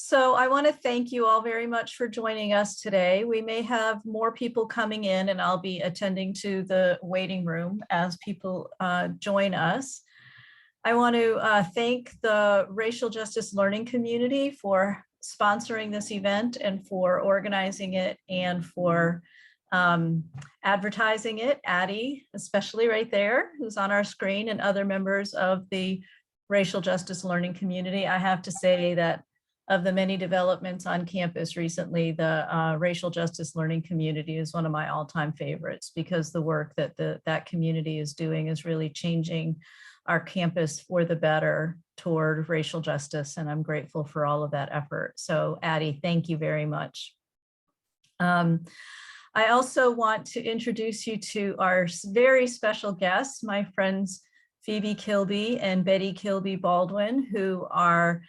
So I want to thank you all very much for joining us today. We may have more people coming in, and I'll be attending to the waiting room as people join us. I want to thank the racial justice learning community for sponsoring this event and for organizing it and for advertising it. Addie, especially right there, who's on our screen, and other members of the racial justice learning community. I have to say that of the many developments on campus recently, the racial justice learning community is one of my all-time favorites, because the work that that community is doing is really changing our campus for the better toward racial justice, and I'm grateful for all of that effort. So Addie, thank you very much. I also want to introduce you to our very special guests, my friends Phoebe Kilby and Betty Kilby Baldwin, who are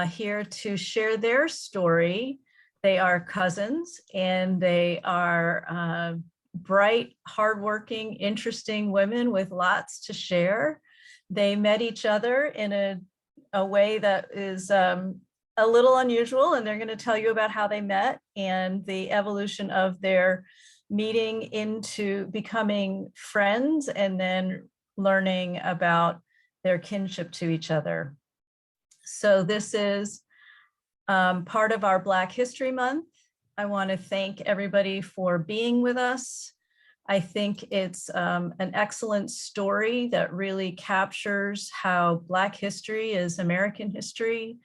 here to share their story. They are cousins, and they are bright, hardworking, interesting women with lots to share. They met each other in a way that is a little unusual, and they're going to tell you about how they met and the evolution of their meeting into becoming friends, and then learning about their kinship to each other. So this is part of our Black History Month. I want to thank everybody for being with us. I think it's an excellent story that really captures how Black history is American history,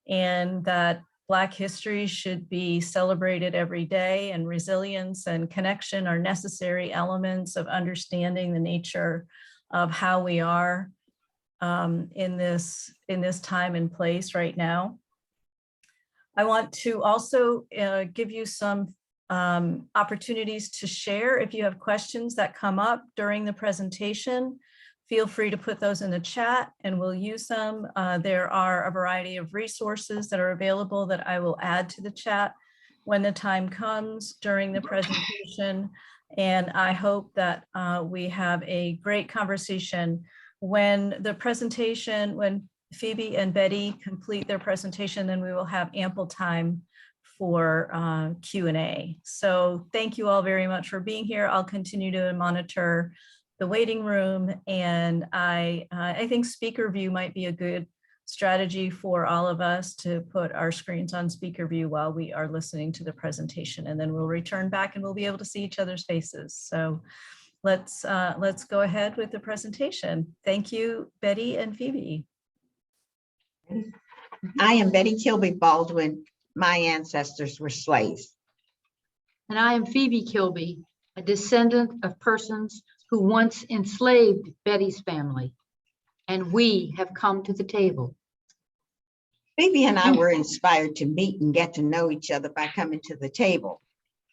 and that Black history should be celebrated every day, and resilience and connection are necessary elements of understanding the nature of how we are in this time and place right now. I want to also give you some opportunities to share. If you have questions that come up during the presentation, feel free to put those in the chat and we'll use them. There are a variety of resources that are available that I will add to the chat when the time comes during the presentation. And I hope that we have a great conversation. When the presentation, when Phoebe and Betty complete their presentation, then we will have ample time for Q&A. So thank you all very much for being here. I'll continue to monitor the waiting room, and I think speaker view might be a good strategy for all of us to put our screens on speaker view while we are listening to the presentation, and then we'll return back and we'll be able to see each other's faces. So let's go ahead with the presentation. Thank you, Betty and Phoebe. I am Betty Kilby Baldwin. My ancestors were slaves. And I am Phoebe Kilby, a descendant of persons who once enslaved Betty's family. And we have come to the table. Phoebe and I were inspired to meet and get to know each other by coming to the table,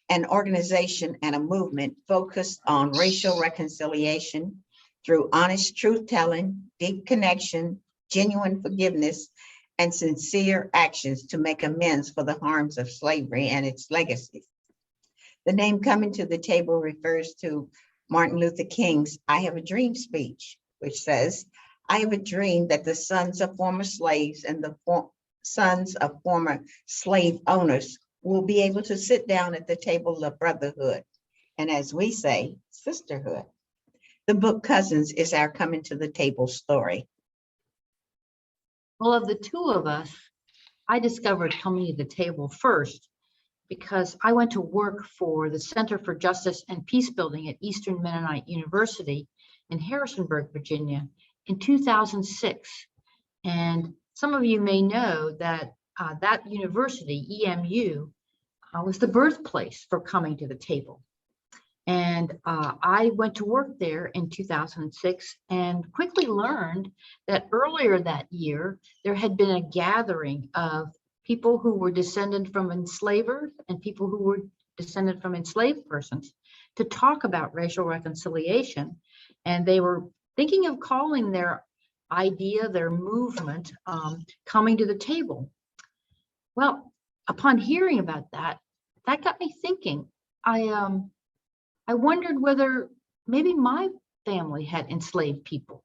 an organization and a movement focused on racial reconciliation through honest truth-telling, deep connection, genuine forgiveness, and sincere actions to make amends for the harms of slavery and its legacies. The name Coming to the Table refers to Martin Luther King's "I Have a Dream" speech, which says, "I have a dream that the sons of former slaves and the sons of former slave owners will be able to sit down at the table of brotherhood, and as we say, sisterhood." The book Cousins is our coming to the table story. Well, of the two of us, I discovered coming to the table first because I went to work for the Center for Justice and Peace Building at Eastern Mennonite University in Harrisonburg, Virginia in 2006. And some of you may know that that university, EMU, was the birthplace for coming to the table. And I went to work there in 2006 and quickly learned that earlier that year, there had been a gathering of people who were descended from enslavers and people who were descended from enslaved persons to talk about racial reconciliation. And they were thinking of calling their idea, their movement, coming to the table. Well, upon hearing about that, that got me thinking. I wondered whether maybe my family had enslaved people,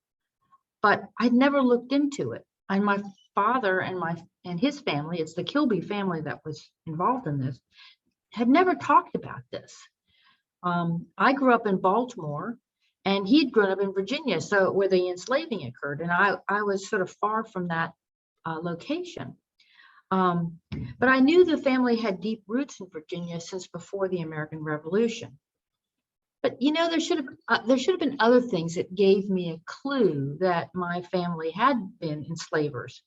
but I'd never looked into it. And my father and his family, it's the Kilby family that was involved in this, had never talked about this. I grew up in Baltimore, and he'd grown up in Virginia, so where the enslaving occurred, and I was sort of far from that location. But I knew the family had deep roots in Virginia since before the American Revolution. But you know, there should have been other things that gave me a clue that my family had been enslavers.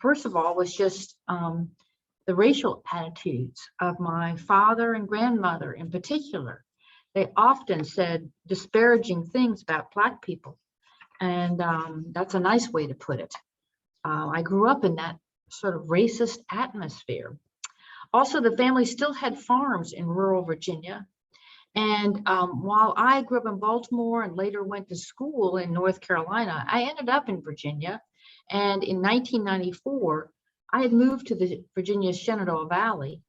First of all, was just the racial attitudes of my father and grandmother in particular. They often said disparaging things about Black people, and that's a nice way to put it. I grew up in that sort of racist atmosphere. Also, the family still had farms in rural Virginia. And while I grew up in Baltimore and later went to school in North Carolina, I ended up in Virginia. And in 1994, I had moved to the Virginia Shenandoah Valley,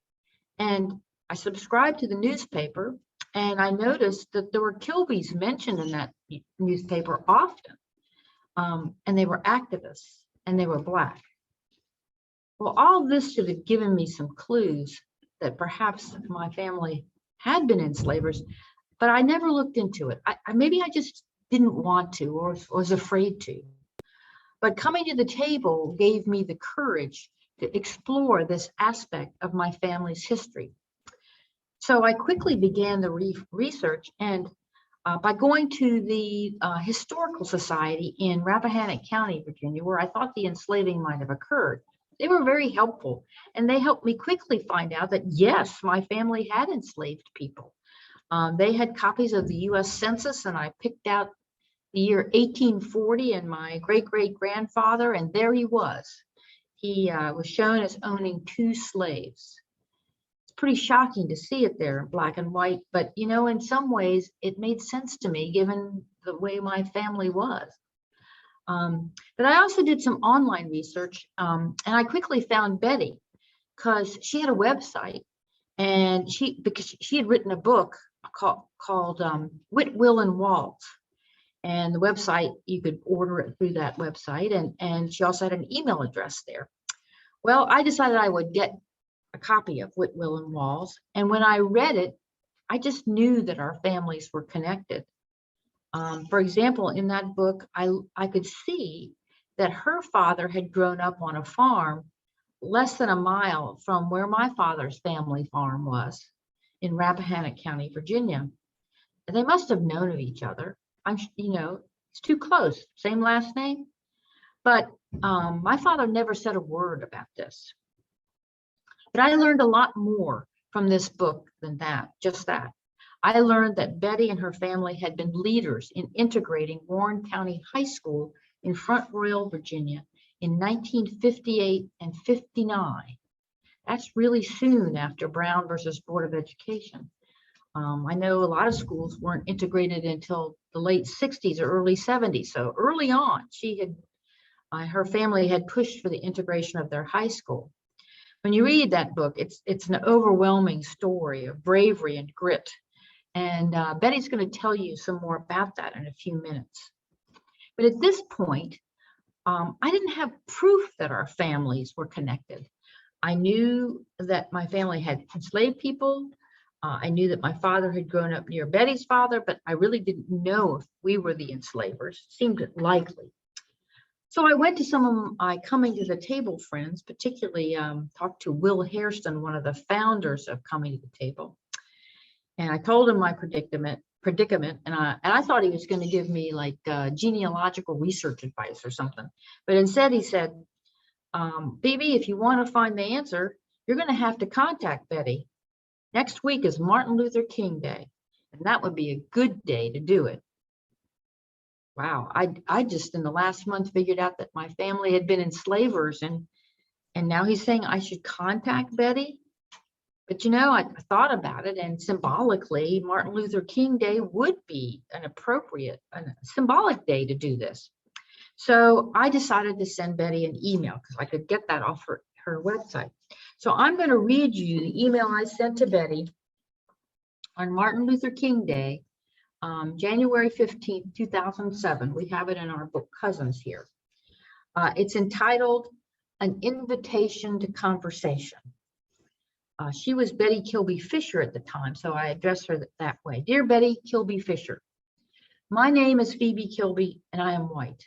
and I subscribed to the newspaper, and I noticed that there were Kilbys mentioned in that newspaper often, and they were activists, and they were Black. Well, all this should have given me some clues that perhaps my family had been enslavers, but I never looked into it. Maybe I just didn't want to, or was afraid to. But coming to the table gave me the courage to explore this aspect of my family's history. So I quickly began the research, and by going to the Historical Society in Rappahannock County, Virginia, where I thought the enslaving might have occurred, they were very helpful, and they helped me quickly find out that yes, my family had enslaved people. They had copies of the US Census, and I picked out the year 1840 and my great-great-grandfather, and there he was. He was shown as owning 2 slaves. It's pretty shocking to see it there in black and white, but you know, in some ways it made sense to me given the way my family was. But I also did some online research, and I quickly found Betty because she had a website, and because she had written a book called Wit, Will, and Waltz. And the website, you could order it through that website, and she also had an email address there. Well, I decided I would get a copy of Wit, Will, and Waltz, and when I read it, I just knew that our families were connected. For example, in that book, I could see that her father had grown up on a farm less than a mile from where my father's family farm was in Rappahannock County, Virginia. And they must have known of each other. You know, it's too close, same last name. But my father never said a word about this. But I learned a lot more from this book than that, just that. I learned that Betty and her family had been leaders in integrating Warren County High School in Front Royal, Virginia in 1958 and 59. That's really soon after Brown versus Board of Education. I know a lot of schools weren't integrated until the late 60s or early 70s. So early on, her family had pushed for the integration of their high school. When you read that book, it's an overwhelming story of bravery and grit. And Betty's going to tell you some more about that in a few minutes. But at this point, I didn't have proof that our families were connected. I knew that my family had enslaved people. I knew that my father had grown up near Betty's father, but I really didn't know if we were the enslavers. It seemed likely. So I went to some of my coming to the table friends, particularly talked to Will Hairston, one of the founders of Coming to the Table. And I told him my predicament, and I thought he was going to give me like genealogical research advice or something. But instead he said, Phoebe, if you want to find the answer, you're going to have to contact Betty. Next week is Martin Luther King Day, and that would be a good day to do it. Wow, I just in the last month figured out that my family had been enslavers, and now he's saying I should contact Betty. But you know, I thought about it, and symbolically, Martin Luther King Day would be an appropriate, symbolic day to do this. So I decided to send Betty an email because I could get that off her website. So I'm going to read you the email I sent to Betty on Martin Luther King Day, January 15th, 2007. We have it in our book, Cousins, here. It's entitled An Invitation to Conversation. She was Betty Kilby Fisher at the time, so I addressed her that way. Dear Betty Kilby Fisher, my name is Phoebe Kilby and I am white.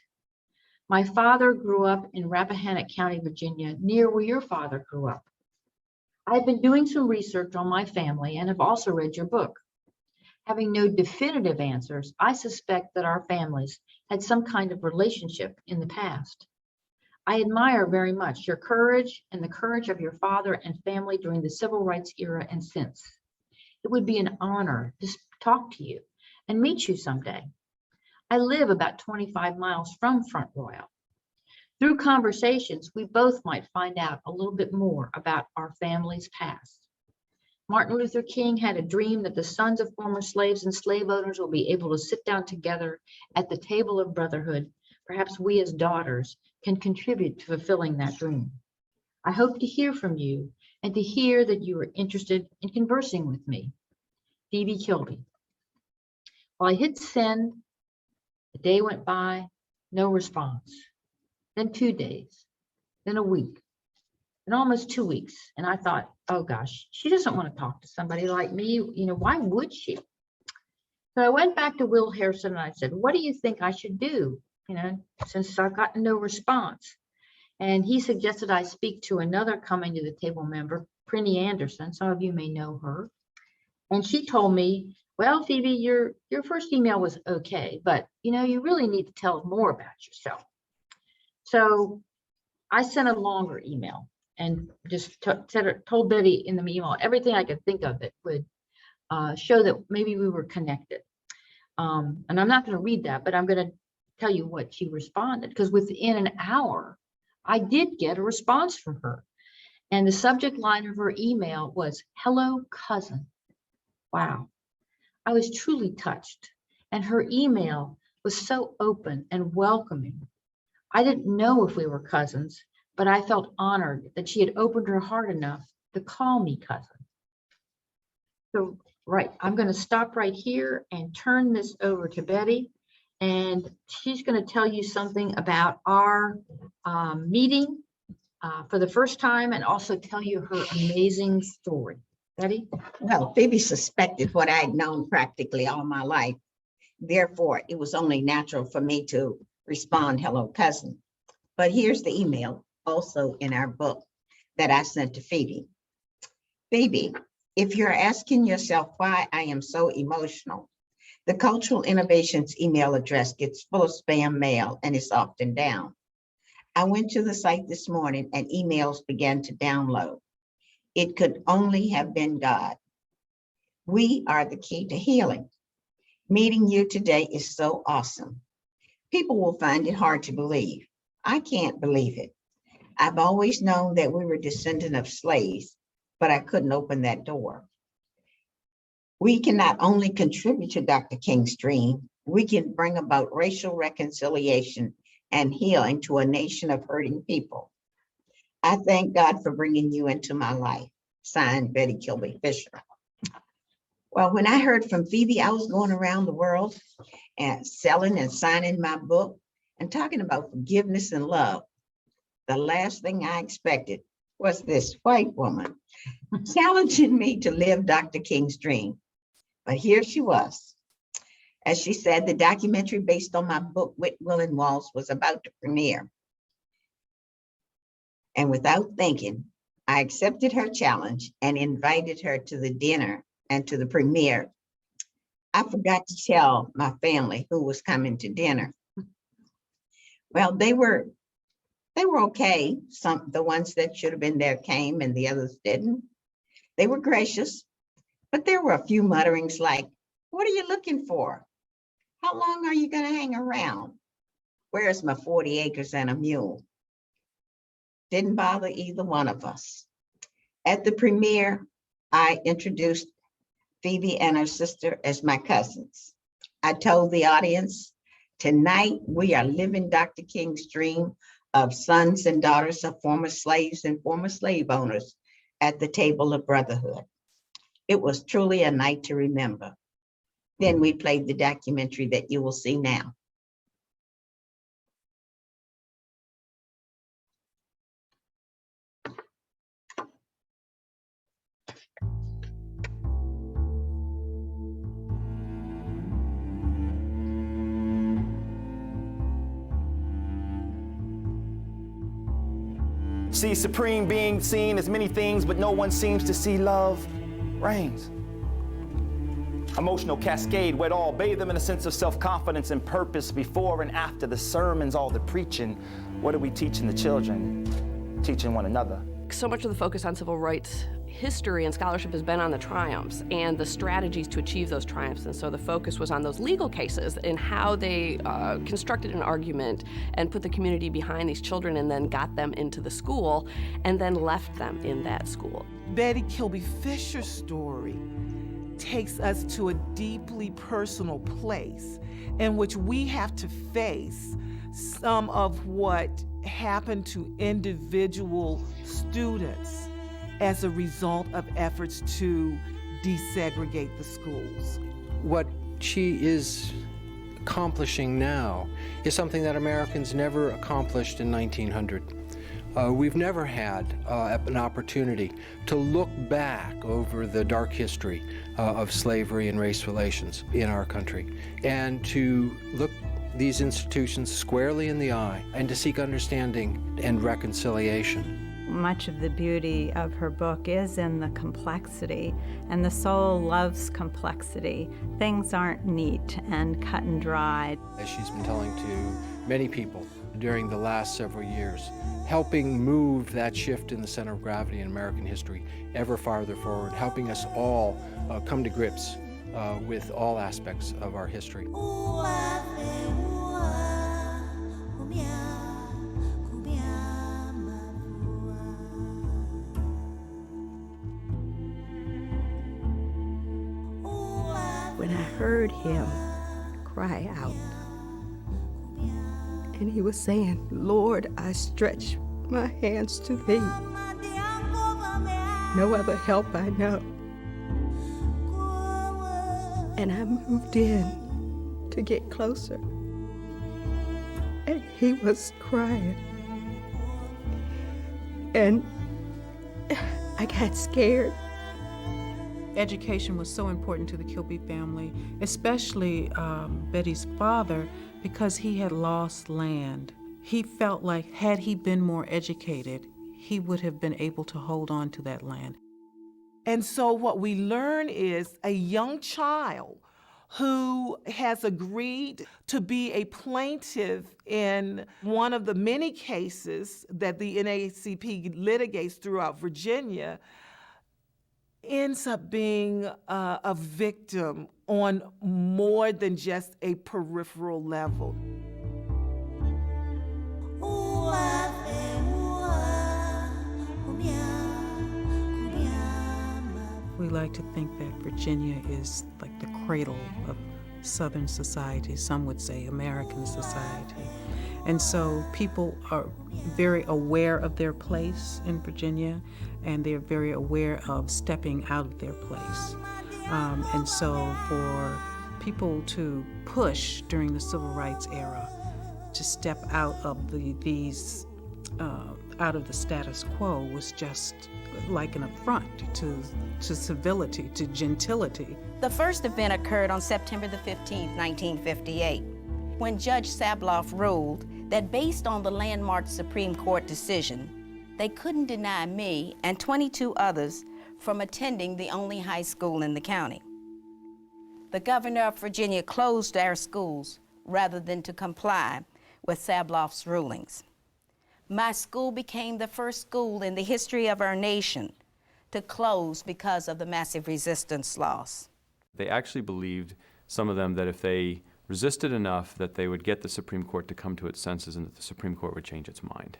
My father grew up in Rappahannock County, Virginia, near where your father grew up. I've been doing some research on my family and have also read your book. Having no definitive answers, I suspect that our families had some kind of relationship in the past. I admire very much your courage and the courage of your father and family during the civil rights era and since. It would be an honor to talk to you and meet you someday. I live about 25 miles from Front Royal. Through conversations, we both might find out a little bit more about our family's past. Martin Luther King had a dream that the sons of former slaves and slave owners will be able to sit down together at the table of brotherhood. Perhaps we as daughters can contribute to fulfilling that dream. I hope to hear from you and to hear that you are interested in conversing with me. Phoebe Kilby. Well, I hit send. A day went by, no response. Then 2 days, then a week, and almost 2 weeks. And I thought, oh gosh, she doesn't want to talk to somebody like me. You know, why would she? So I went back to Will Harrison and I said, what do you think I should do? You know, since I've gotten no response. And he suggested I speak to another coming to the table member, Prinny Anderson. Some of you may know her. And she told me, well, Phoebe, your first email was okay, but you know, you really need to tell more about yourself. So I sent a longer email and just told Betty in the email everything I could think of that would show that maybe we were connected. And I'm not going to read that, but I'm going to tell you what she responded, because within an hour, I did get a response from her. And the subject line of her email was, hello, cousin. Wow. I was truly touched. And her email was so open and welcoming. I didn't know if we were cousins, but I felt honored that she had opened her heart enough to call me cousin. So, right, I'm going to stop right here and turn this over to Betty. And she's going to tell you something about our meeting for the first time and also tell you her amazing story. Betty? Well, Phoebe suspected what I had known practically all my life. Therefore, it was only natural for me to respond, hello, cousin. But here's the email also in our book that I sent to Phoebe. Phoebe, if you're asking yourself why I am so emotional, the Cultural Innovations email address gets full of spam mail and is often down. I went to the site this morning and emails began to download. It could only have been God. We are the key to healing. Meeting you today is so awesome. People will find it hard to believe. I can't believe it. I've always known that we were descendant of slaves, but I couldn't open that door. We can not only contribute to Dr. King's dream, we can bring about racial reconciliation and healing to a nation of hurting people. I thank God for bringing you into my life. Signed, Betty Kilby Fisher. Well, when I heard from Phoebe, I was going around the world and selling and signing my book and talking about forgiveness and love. The last thing I expected was this white woman challenging me to live Dr. King's dream. But here she was. As she said, the documentary based on my book, Wit, Will, and Walls, was about to premiere. And without thinking, I accepted her challenge and invited her to the dinner and to the premiere. I forgot to tell my family who was coming to dinner. Well, they were okay. The ones that should have been there came and the others didn't. They were gracious, but there were a few mutterings like, what are you looking for? How long are you going to hang around? Where's my 40 acres and a mule? Didn't bother either one of us. At the premiere, I introduced Phoebe and her sister as my cousins. I told the audience, tonight we are living Dr. King's dream of sons and daughters of former slaves and former slave owners at the table of brotherhood. It was truly a night to remember. Then we played the documentary that you will see now. See, supreme being seen as many things, but no one seems to see love reigns. Emotional cascade, wet all, bathe them in a sense of self-confidence and purpose before and after the sermons, all the preaching. What are we teaching the children? Teaching one another. So much of the focus on civil rights history and scholarship has been on the triumphs and the strategies to achieve those triumphs. And so the focus was on those legal cases and how they constructed an argument and put the community behind these children and then got them into the school and then left them in that school. Betty Kilby Fisher's story takes us to a deeply personal place in which we have to face some of what happened to individual students as a result of efforts to desegregate the schools. What she is accomplishing now is something that Americans never accomplished in 1900. We've never had an opportunity to look back over the dark history of slavery and race relations in our country and to look these institutions squarely in the eye and to seek understanding and reconciliation. Much of the beauty of her book is in the complexity, and the soul loves complexity. Things aren't neat and cut and dried. As she's been telling to many people during the last several years, helping move that shift in the center of gravity in American history ever farther forward, helping us all come to grips with all aspects of our history. When I heard him cry out, and he was saying, "Lord, I stretch my hands to thee. No other help I know." And I moved in to get closer, and he was crying. And I got scared. Education was so important to the Kilby family, especially Betty's father, because he had lost land. He felt like had he been more educated, he would have been able to hold on to that land. And so what we learn is a young child who has agreed to be a plaintiff in one of the many cases that the NAACP litigates throughout Virginia ends up being a victim on more than just a peripheral level. We like to think that Virginia is like the cradle of Southern society, some would say American society. And so people are very aware of their place in Virginia, and they're very aware of stepping out of their place. And so for people to push during the civil rights era to step out of out of the status quo was just like an affront to civility, to gentility. The first event occurred on September the 15th, 1958, when Judge Sabloff ruled that based on the landmark Supreme Court decision, they couldn't deny me and 22 others from attending the only high school in the county. The governor of Virginia closed our schools rather than to comply with Sabloff's rulings. My school became the first school in the history of our nation to close because of the massive resistance loss. They actually believed, some of them, that if they resisted enough that they would get the Supreme Court to come to its senses and that the Supreme Court would change its mind.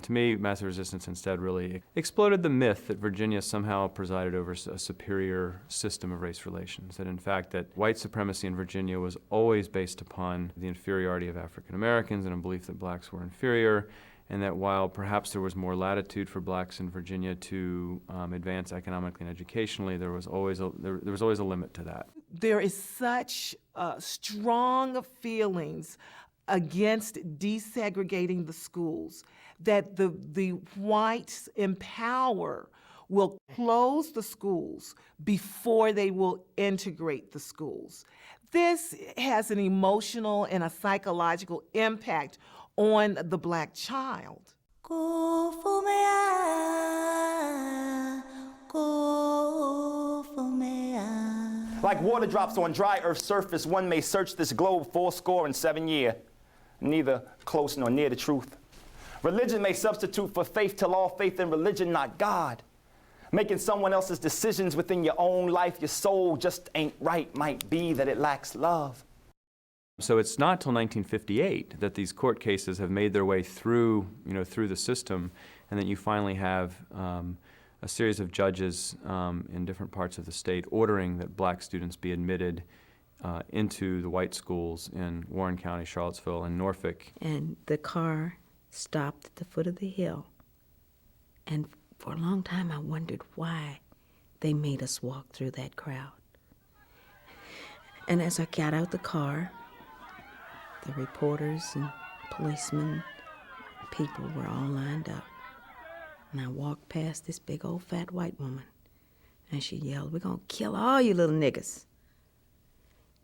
To me, massive resistance instead really exploded the myth that Virginia somehow presided over a superior system of race relations, that in fact that white supremacy in Virginia was always based upon the inferiority of African Americans and a belief that blacks were inferior, and that while perhaps there was more latitude for blacks in Virginia to advance economically and educationally, there was always a limit to that. There is such strong feelings against desegregating the schools that the whites in power will close the schools before they will integrate the schools. This has an emotional and a psychological impact on the Black child. Like water drops on dry earth's surface, one may search this globe 77 years, neither close nor near the truth. Religion may substitute for faith till all faith in religion, not God. Making someone else's decisions within your own life, your soul just ain't right, might be that it lacks love. So it's not till 1958 that these court cases have made their way through, through the system, and that you finally have a series of judges in different parts of the state ordering that Black students be admitted into the white schools in Warren County, Charlottesville, and Norfolk. And the car stopped at the foot of the hill. And for a long time, I wondered why they made us walk through that crowd. And as I got out the car, the reporters and policemen, people were all lined up. And I walked past this big old fat white woman, and she yelled, "We're gonna kill all you little niggas."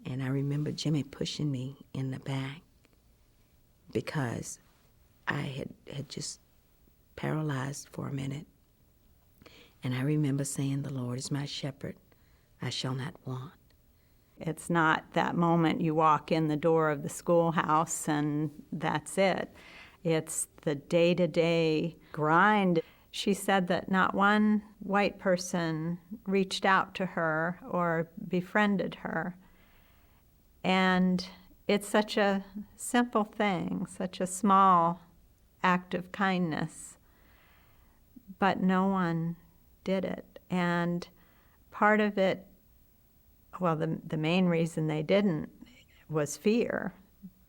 And I remember Jimmy pushing me in the back because I had just paralyzed for a minute. And I remember saying, "The Lord is my shepherd, I shall not want." It's not that moment you walk in the door of the schoolhouse and that's it. It's the day-to-day grind. She said that not one white person reached out to her or befriended her. And it's such a simple thing, such a small act of kindness, but no one did it. And part of it, well, the main reason they didn't was fear,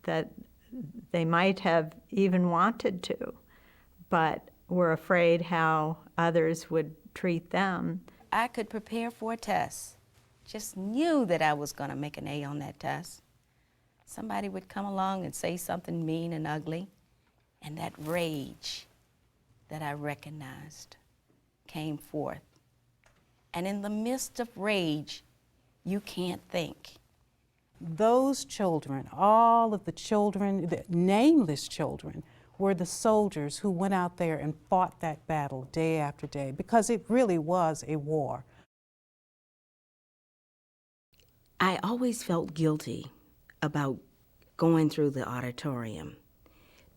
that they might have even wanted to, but were afraid how others would treat them. I could prepare for a test. Just knew that I was going to make an A on that test. Somebody would come along and say something mean and ugly, and that rage that I recognized came forth. And in the midst of rage, you can't think. Those children, all of the children, the nameless children, were the soldiers who went out there and fought that battle day after day, because it really was a war. I always felt guilty about going through the auditorium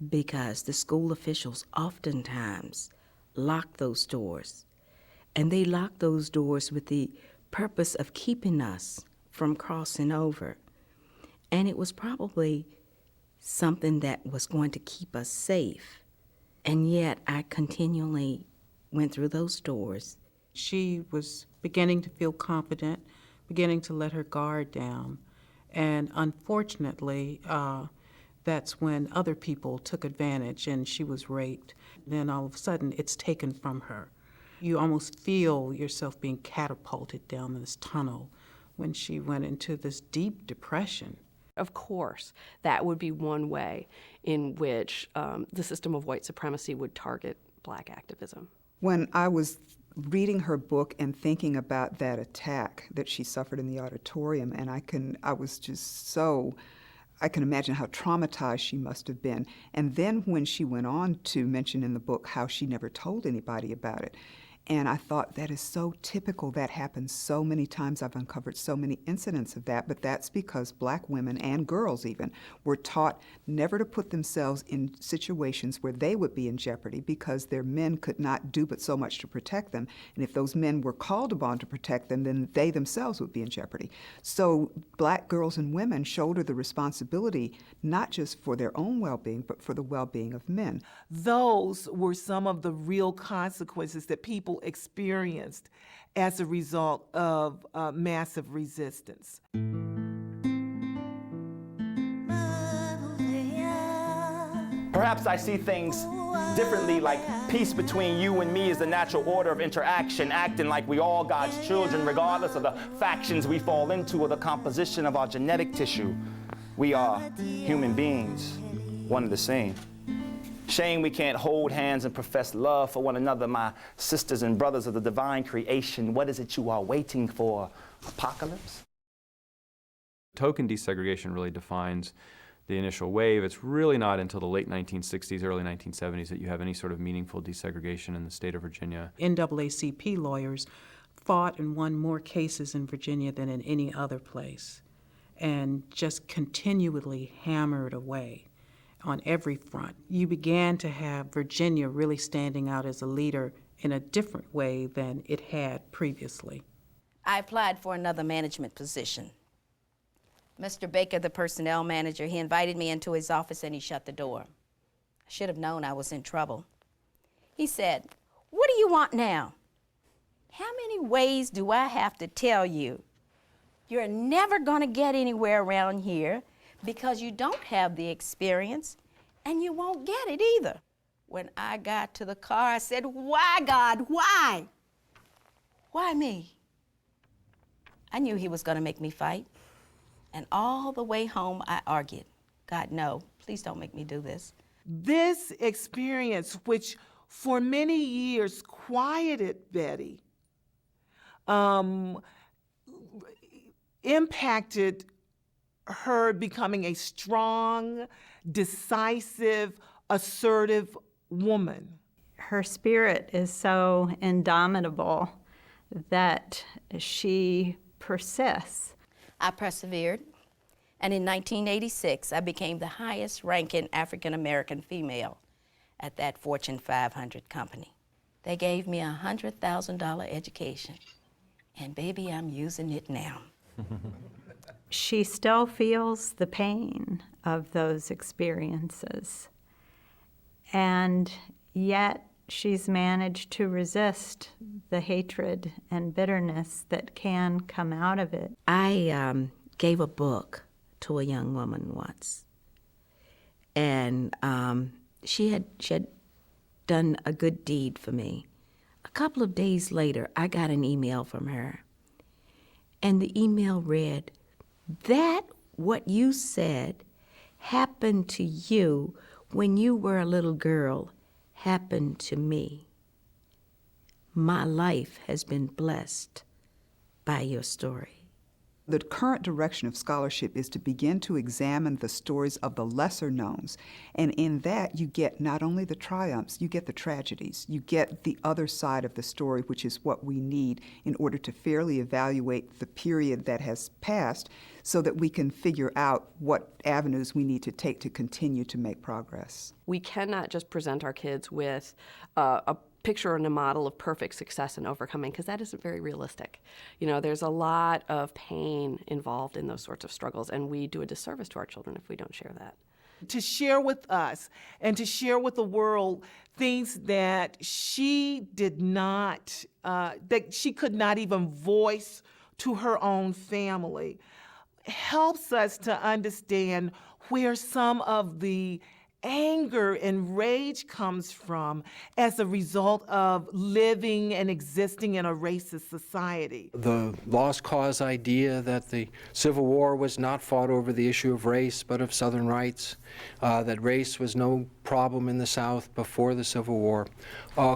because the school officials oftentimes locked those doors, and they locked those doors with the purpose of keeping us from crossing over. And it was probably something that was going to keep us safe. And yet I continually went through those doors. She was beginning to feel confident, beginning to let her guard down. And unfortunately, that's when other people took advantage and she was raped. Then all of a sudden, it's taken from her. You almost feel yourself being catapulted down this tunnel when she went into this deep depression. Of course, that would be one way in which the system of white supremacy would target Black activism. When I was reading her book and thinking about that attack that she suffered in the auditorium, and I can imagine how traumatized she must have been. And then when she went on to mention in the book how she never told anybody about it, and I thought that is so typical. That happens so many times. I've uncovered so many incidents of that, but that's because Black women and girls even were taught never to put themselves in situations where they would be in jeopardy because their men could not do but so much to protect them. And if those men were called upon to protect them, then they themselves would be in jeopardy. So Black girls and women shoulder the responsibility not just for their own well-being, but for the well-being of men. Those were some of the real consequences that people experienced as a result of massive resistance. Perhaps I see things differently, like peace between you and me is the natural order of interaction, acting like we all God's children, regardless of the factions we fall into or the composition of our genetic tissue. We are human beings, one and the same. Shame we can't hold hands and profess love for one another, my sisters and brothers of the divine creation. What is it you are waiting for? Apocalypse? Token desegregation really defines the initial wave. It's really not until the late 1960s, early 1970s that you have any sort of meaningful desegregation in the state of Virginia. NAACP lawyers fought and won more cases in Virginia than in any other place, and just continually hammered away on every front. You began to have Virginia really standing out as a leader in a different way than it had previously. I applied for another management position. Mr. Baker, the personnel manager, he invited me into his office and he shut the door. I should have known I was in trouble. He said, "What do you want now? How many ways do I have to tell you? You're never going to get anywhere around here because you don't have the experience and you won't get it either." When I got to the car, I said, "Why, God, why? Why me?" I knew he was going to make me fight. And all the way home, I argued, "God, no, please don't make me do this." This experience, which for many years quieted Betty, impacted her becoming a strong, decisive, assertive woman. Her spirit is so indomitable that she persists. I persevered, and in 1986, I became the highest ranking African-American female at that Fortune 500 company. They gave me a $100,000 education, and baby, I'm using it now. She still feels the pain of those experiences, and yet she's managed to resist the hatred and bitterness that can come out of it. I gave a book to a young woman once, and she had done a good deed for me. A couple of days later, I got an email from her, and the email read, "That what you said happened to you when you were a little girl happened to me. My life has been blessed by your story." The current direction of scholarship is to begin to examine the stories of the lesser knowns. And in that, you get not only the triumphs, you get the tragedies. You get the other side of the story, which is what we need in order to fairly evaluate the period that has passed so that we can figure out what avenues we need to take to continue to make progress. We cannot just present our kids with a picture and a model of perfect success and overcoming, because that isn't very realistic. You know, there's a lot of pain involved in those sorts of struggles, and we do a disservice to our children if we don't share that. To share with us and to share with the world things that she did not, that she could not even voice to her own family, helps us to understand where some of the anger and rage comes from as a result of living and existing in a racist society. The lost cause idea that the Civil War was not fought over the issue of race, but of Southern rights, that race was no problem in the South before the Civil War,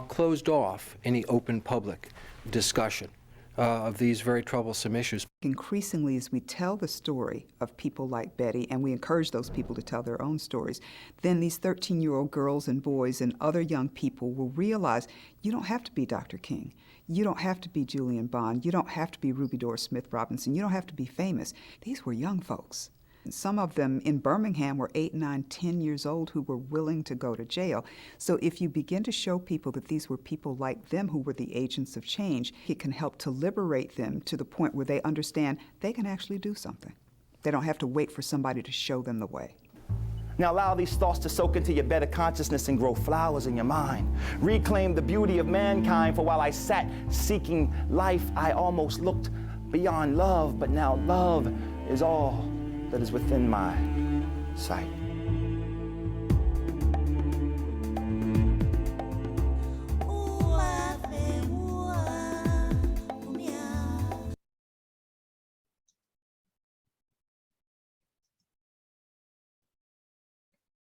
closed off any open public discussion of these very troublesome issues. Increasingly, as we tell the story of people like Betty, and we encourage those people to tell their own stories, then these 13-year-old girls and boys and other young people will realize you don't have to be Dr. King. You don't have to be Julian Bond. You don't have to be Ruby Doris Smith Robinson. You don't have to be famous. These were young folks. Some of them in Birmingham were 8, 9, 10 years old who were willing to go to jail. So if you begin to show people that these were people like them who were the agents of change, it can help to liberate them to the point where they understand they can actually do something. They don't have to wait for somebody to show them the way. Now allow these thoughts to soak into your better consciousness and grow flowers in your mind. Reclaim the beauty of mankind, for while I sat seeking life, I almost looked beyond love, but now love is all that is within my sight.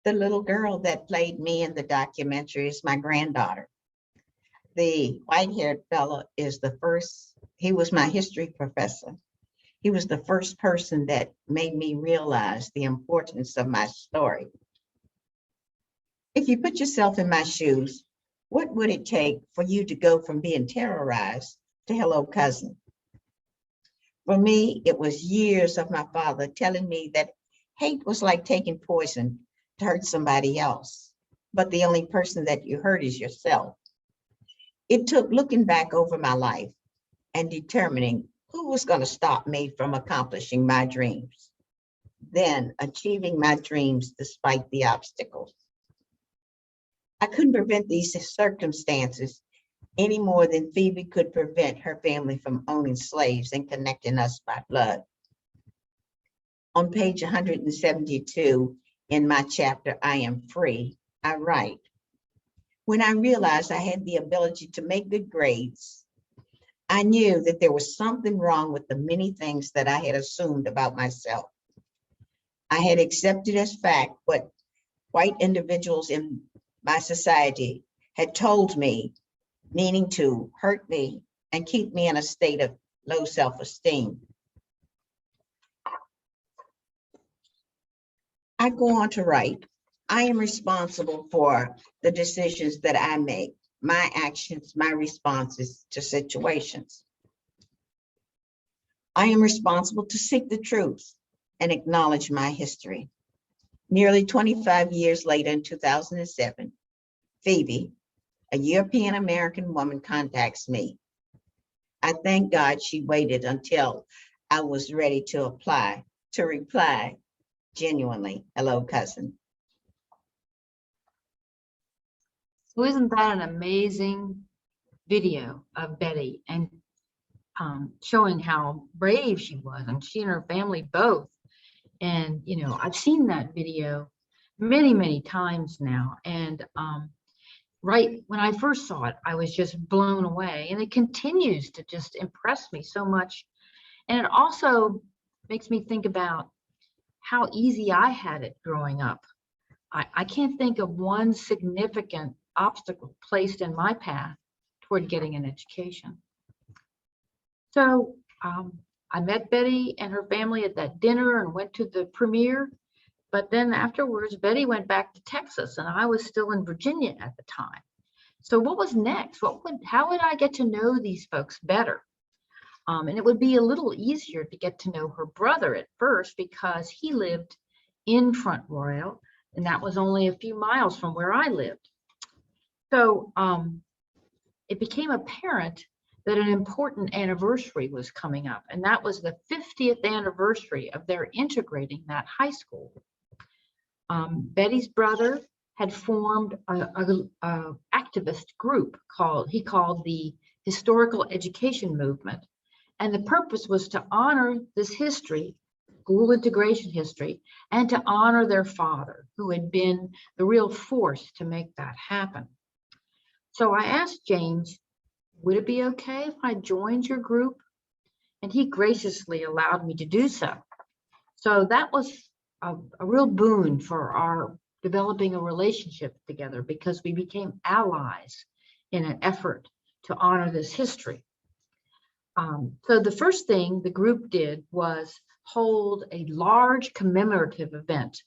The little girl that played me in the documentary is my granddaughter. The white-haired fella is the first, he was my history professor. He was the first person that made me realize the importance of my story. If you put yourself in my shoes, what would it take for you to go from being terrorized to hello cousin? For me, it was years of my father telling me that hate was like taking poison to hurt somebody else, but the only person that you hurt is yourself. It took looking back over my life and determining who was going to stop me from accomplishing my dreams, then achieving my dreams despite the obstacles. I couldn't prevent these circumstances any more than Phoebe could prevent her family from owning slaves and connecting us by blood. On page 172 in my chapter, I Am Free, I write, when I realized I had the ability to make good grades, I knew that there was something wrong with the many things that I had assumed about myself. I had accepted as fact what white individuals in my society had told me, meaning to hurt me and keep me in a state of low self-esteem. I go on to write, I am responsible for the decisions that I make, my actions, my responses to situations. I am responsible to seek the truth and acknowledge my history. Nearly 25 years later, in 2007, Phoebe, a European American woman, contacts me. I thank God she waited until I was ready to reply genuinely, hello, cousin. So isn't that an amazing video of Betty and showing how brave she was, and she and her family both. And, you know, I've seen that video many, many times now. And right when I first saw it, I was just blown away, and it continues to just impress me so much. And it also makes me think about how easy I had it growing up. I can't think of one significant obstacle placed in my path toward getting an education. So I met Betty and her family at that dinner and went to the premiere. But then afterwards, Betty went back to Texas, and I was still in Virginia at the time. So what was next? How would I get to know these folks better? And it would be a little easier to get to know her brother at first, because he lived in Front Royal, and that was only a few miles from where I lived. So it became apparent that an important anniversary was coming up, and that was the 50th anniversary of their integrating that high school. Betty's brother had formed a activist group he called the Historical Education Movement, and the purpose was to honor this history, school integration history, and to honor their father, who had been the real force to make that happen. So I asked James, would it be okay if I joined your group? And he graciously allowed me to do so. So that was a real boon for our developing a relationship together, because we became allies in an effort to honor this history. So the first thing the group did was hold a large commemorative event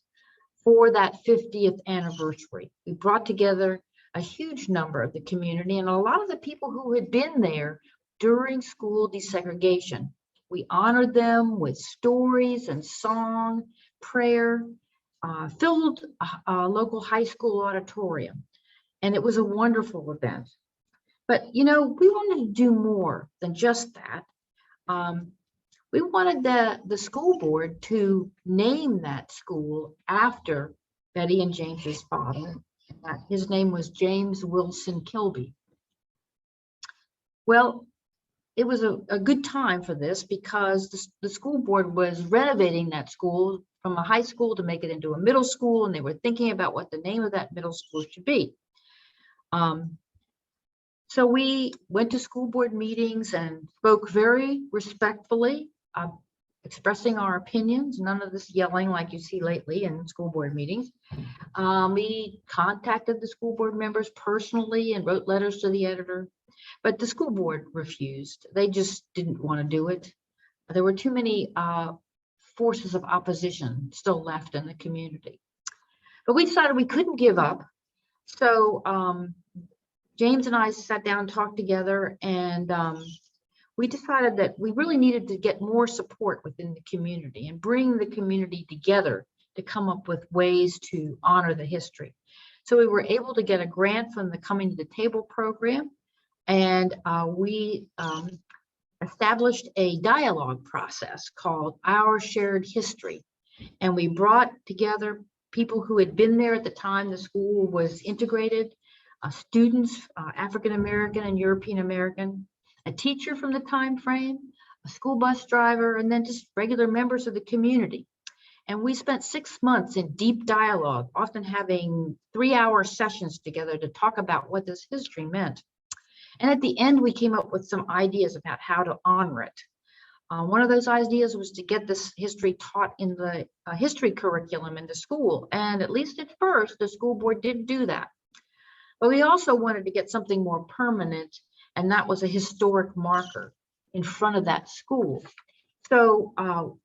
for that 50th anniversary. We brought together a huge number of the community and a lot of the people who had been there during school desegregation. We honored them with stories and song, prayer, filled a local high school auditorium. And it was a wonderful event. But, you know, we wanted to do more than just that. We wanted the school board to name that school after Betty and James's father. His name was James Wilson Kilby. Well, it was a good time for this, because the school board was renovating that school from a high school to make it into a middle school, and they were thinking about what the name of that middle school should be. So we went to school board meetings and spoke very respectfully expressing our opinions, none of this yelling like you see lately in school board meetings. We contacted the school board members personally and wrote letters to the editor, but the school board refused. They just didn't want to do it. There were too many forces of opposition still left in the community. But we decided we couldn't give up. So James and I sat down, talked together, and we decided that we really needed to get more support within the community and bring the community together to come up with ways to honor the history. So we were able to get a grant from the Coming to the Table program, and we established a dialogue process called Our Shared History. And we brought together people who had been there at the time the school was integrated, students, African American and European American, a teacher from the time frame, a school bus driver, and then just regular members of the community. And we spent 6 months in deep dialogue, often having 3-hour sessions together to talk about what this history meant. And at the end, we came up with some ideas about how to honor it. One of those ideas was to get this history taught in the history curriculum in the school. And at least at first, the school board did do that. But we also wanted to get something more permanent, and that was a historic marker in front of that school. So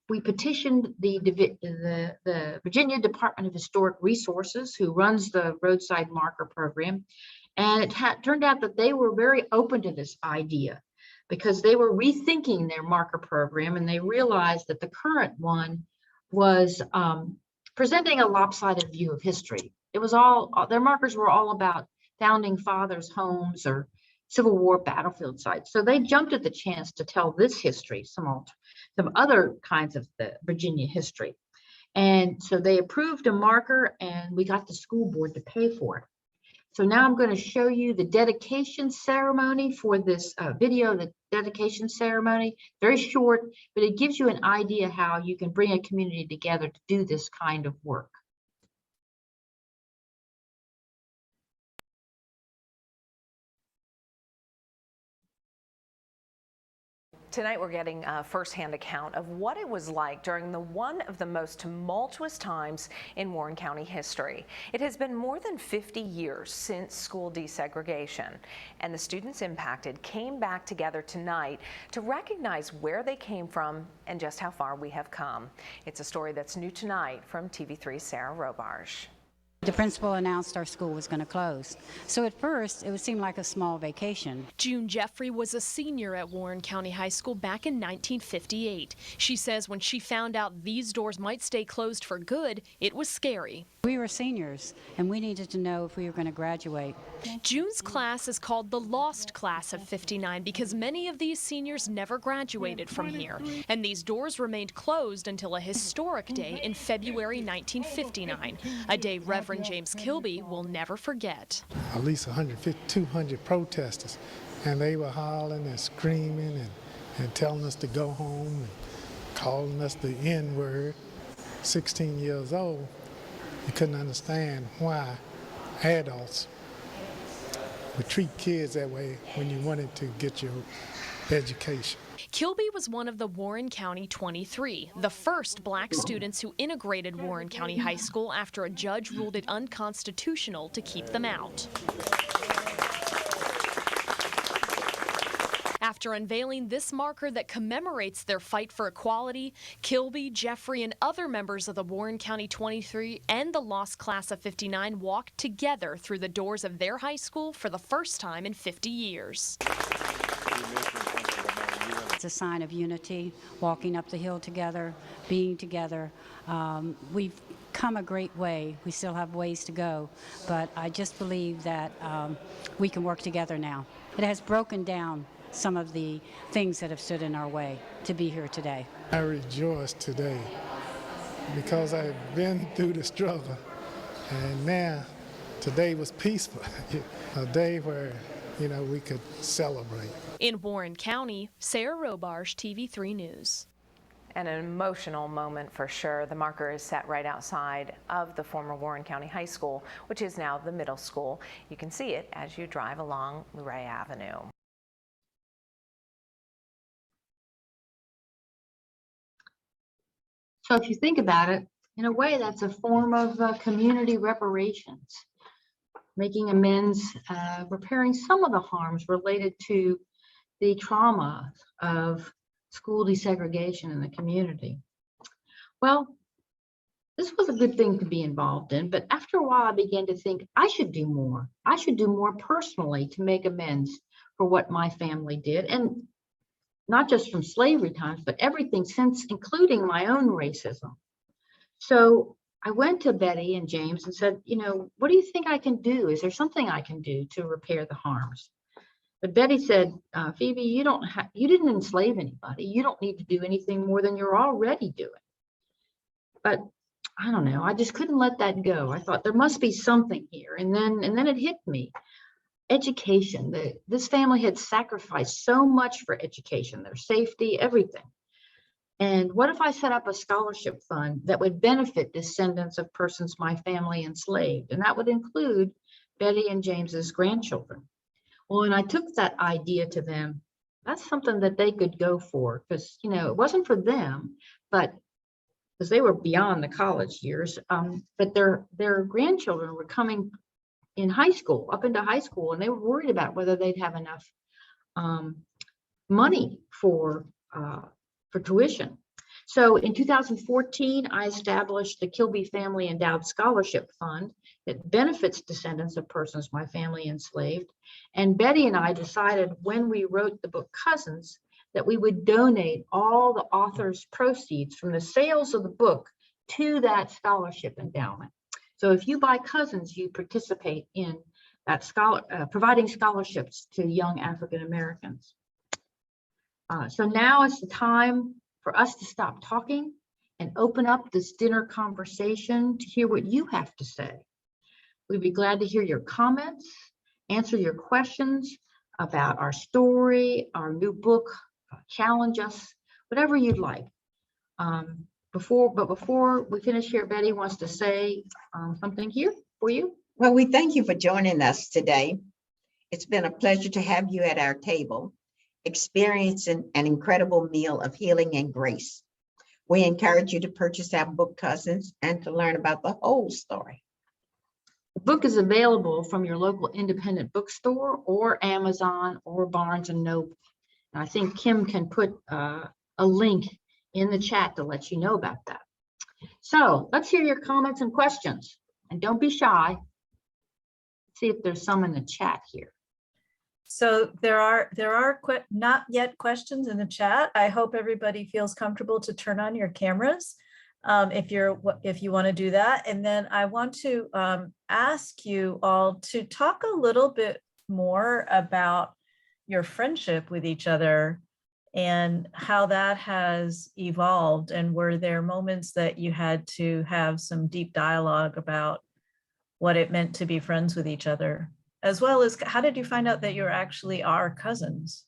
we petitioned the Virginia Department of Historic Resources, who runs the roadside marker program. And it turned out that they were very open to this idea because they were rethinking their marker program, and they realized that the current one was presenting a lopsided view of history. It was their markers were all about founding fathers' homes or Civil War battlefield sites. So they jumped at the chance to tell this history, some other kinds of the Virginia history. And so they approved a marker, and we got the school board to pay for it. So now I'm going to show you the dedication ceremony for this video, the dedication ceremony. Very short, but it gives you an idea how you can bring a community together to do this kind of work. Tonight we're getting a firsthand account of what it was like during one of the most tumultuous times in Warren County history. It has been more than 50 years since school desegregation, and the students impacted came back together tonight to recognize where they came from and just how far we have come. It's a story that's new tonight from TV3's Sarah Robarge. The principal announced our school was going to close. So at first, it would seem like a small vacation. June Jeffrey was a senior at Warren County High School back in 1958. She says when she found out these doors might stay closed for good, it was scary. We were seniors, and we needed to know if we were going to graduate. June's class is called the Lost Class of 59 because many of these seniors never graduated from here. And these doors remained closed until a historic day in February 1959, a day Reverend James Kilby will never forget. At least 150, 200 protesters, and they were hollering and screaming and telling us to go home and calling us the N-word. 16 years old, you couldn't understand why adults would treat kids that way when you wanted to get your education. Kilby was one of the Warren County 23, the first black students who integrated Warren County High School after a judge ruled it unconstitutional to keep them out. After unveiling this marker that commemorates their fight for equality, Kilby, Jeffrey, and other members of the Warren County 23 and the Lost Class of 59 walked together through the doors of their high school for the first time in 50 years. It's a sign of unity, walking up the hill together, being together. We've come a great way. We still have ways to go, but I just believe that we can work together now. It has broken down some of the things that have stood in our way to be here today. I rejoice today because I've been through the struggle, and now today was peaceful, a day where we could celebrate. In Warren County, Sarah Robarge, TV3 News. And an emotional moment for sure. The marker is set right outside of the former Warren County High School, which is now the middle school. You can see it as you drive along Luray Avenue. So if you think about it, in a way, that's a form of community reparations, making amends, repairing some of the harms related to the trauma of school desegregation in the community. Well, this was a good thing to be involved in, but after a while I began to think I should do more. I should do more personally to make amends for what my family did, and not just from slavery times, but everything since, including my own racism. So I went to Betty and James and said, you know, what do you think I can do? Is there something I can do to repair the harms? But Betty said, Phoebe, you didn't enslave anybody. You don't need to do anything more than you're already doing. But I don't know, I just couldn't let that go. I thought there must be something here. And then it hit me. Education. This family had sacrificed so much for education, their safety, everything. And what if I set up a scholarship fund that would benefit descendants of persons my family enslaved? And that would include Betty and James's grandchildren. Well, when I took that idea to them, that's something that they could go for, because, you know, it wasn't for them, but because they were beyond the college years, but their grandchildren were coming in high school, up into high school, and they were worried about whether they'd have enough money for tuition. So in 2014, I established the Kilby Family Endowed Scholarship Fund that benefits descendants of persons my family enslaved. And Betty and I decided when we wrote the book Cousins that we would donate all the author's proceeds from the sales of the book to that scholarship endowment. So if you buy Cousins, you participate in that providing scholarships to young African Americans. So now is the time for us to stop talking and open up this dinner conversation to hear what you have to say. We'd be glad to hear your comments, answer your questions about our story, our new book, challenge us, whatever you'd like. Before we finish here, Betty wants to say something here for you. Well, we thank you for joining us today. It's been a pleasure to have you at our table, experiencing an incredible meal of healing and grace. We encourage you to purchase our book Cousins and to learn about the whole story. The book is available from your local independent bookstore or Amazon or Barnes & Noble. And I think Kim can put a link in the chat to let you know about that. So let's hear your comments and questions. And don't be shy. See if there's some in the chat here. So there are not yet questions in the chat. I hope everybody feels comfortable to turn on your cameras if you want to do that. And then I want to ask you all to talk a little bit more about your friendship with each other and how that has evolved. And were there moments that you had to have some deep dialogue about what it meant to be friends with each other? As well as how did you find out that you actually are cousins?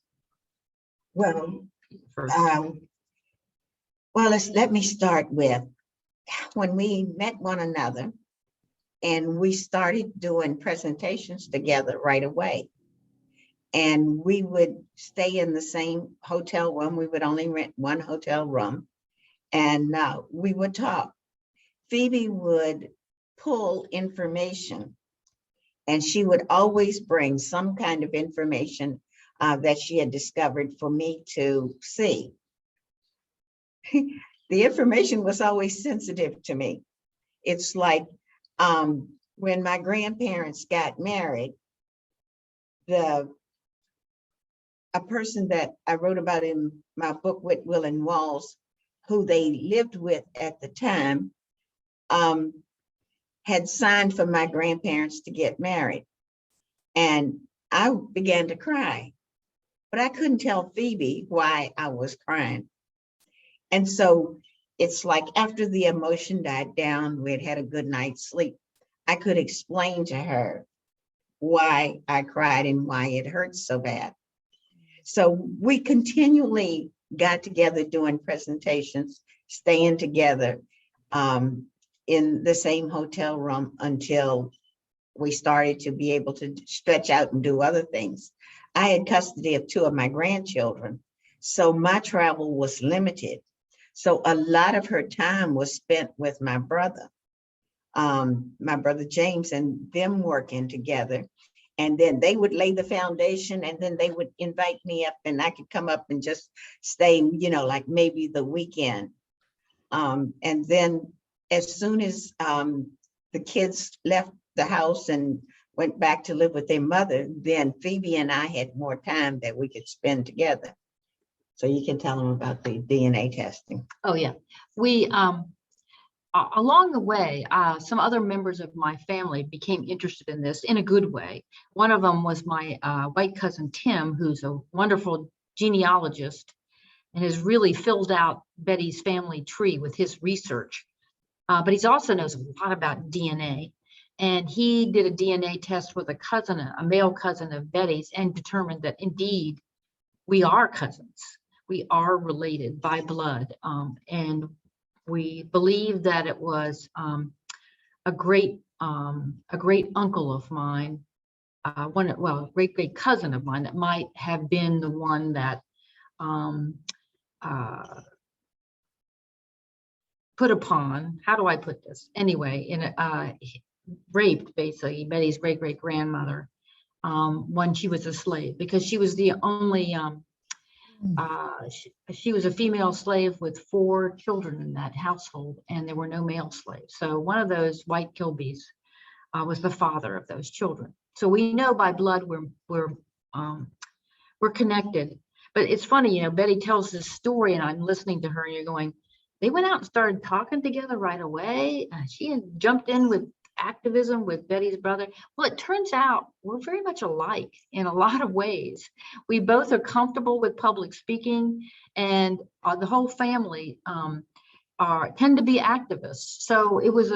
Well, let me start with when we met one another and we started doing presentations together right away. And we would stay in the same hotel room. We would only rent one hotel room and we would talk. Phoebe would pull information and she would always bring some kind of information that she had discovered for me to see. The information was always sensitive to me. It's like when my grandparents got married, a person that I wrote about in my book with Will and Walls, who they lived with at the time, had signed for my grandparents to get married. And I began to cry, but I couldn't tell Phoebe why I was crying. And so it's like after the emotion died down, we had had a good night's sleep, I could explain to her why I cried and why it hurt so bad. So we continually got together doing presentations, staying together in the same hotel room until we started to be able to stretch out and do other things. I had custody of 2 of my grandchildren, so my travel was limited. So a lot of her time was spent with my brother James, and them working together. And then they would lay the foundation, and then they would invite me up, and I could come up and just stay, like maybe the weekend. And then as soon as the kids left the house and went back to live with their mother, then Phoebe and I had more time that we could spend together. So you can tell them about the DNA testing. Oh, yeah. We, along the way, some other members of my family became interested in this in a good way. One of them was my white cousin, Tim, who's a wonderful genealogist and has really filled out Betty's family tree with his research. But he also knows a lot about DNA. And he did a DNA test with a male cousin of Betty's, and determined that indeed we are cousins. We are related by blood. And we believe that it was a great uncle of mine, great cousin of mine, that might have been the one that put upon, how do I put this? Anyway, raped basically Betty's great grandmother when she was a slave, because she was the only, she was a female slave with 4 children in that household, and there were no male slaves. So one of those white Kilbys was the father of those children. So we know by blood we're connected. But it's funny, Betty tells this story, and I'm listening to her, and you're going, they went out and started talking together right away. She had jumped in with activism with Betty's brother. Well, it turns out we're very much alike in a lot of ways. We both are comfortable with public speaking, and the whole family tend to be activists. So it was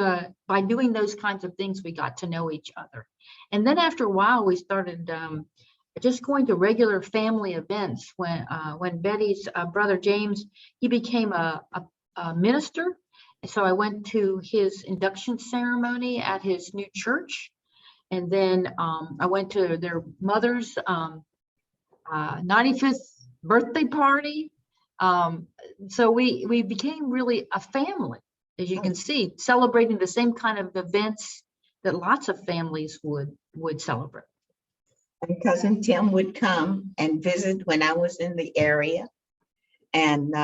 by doing those kinds of things, we got to know each other. And then after a while, we started just going to regular family events. When Betty's brother James, he became a minister. So I went to his induction ceremony at his new church. And then I went to their mother's 95th birthday party. So we became really a family, as you can see, celebrating the same kind of events that lots of families would celebrate. And cousin Tim would come and visit when I was in the area. And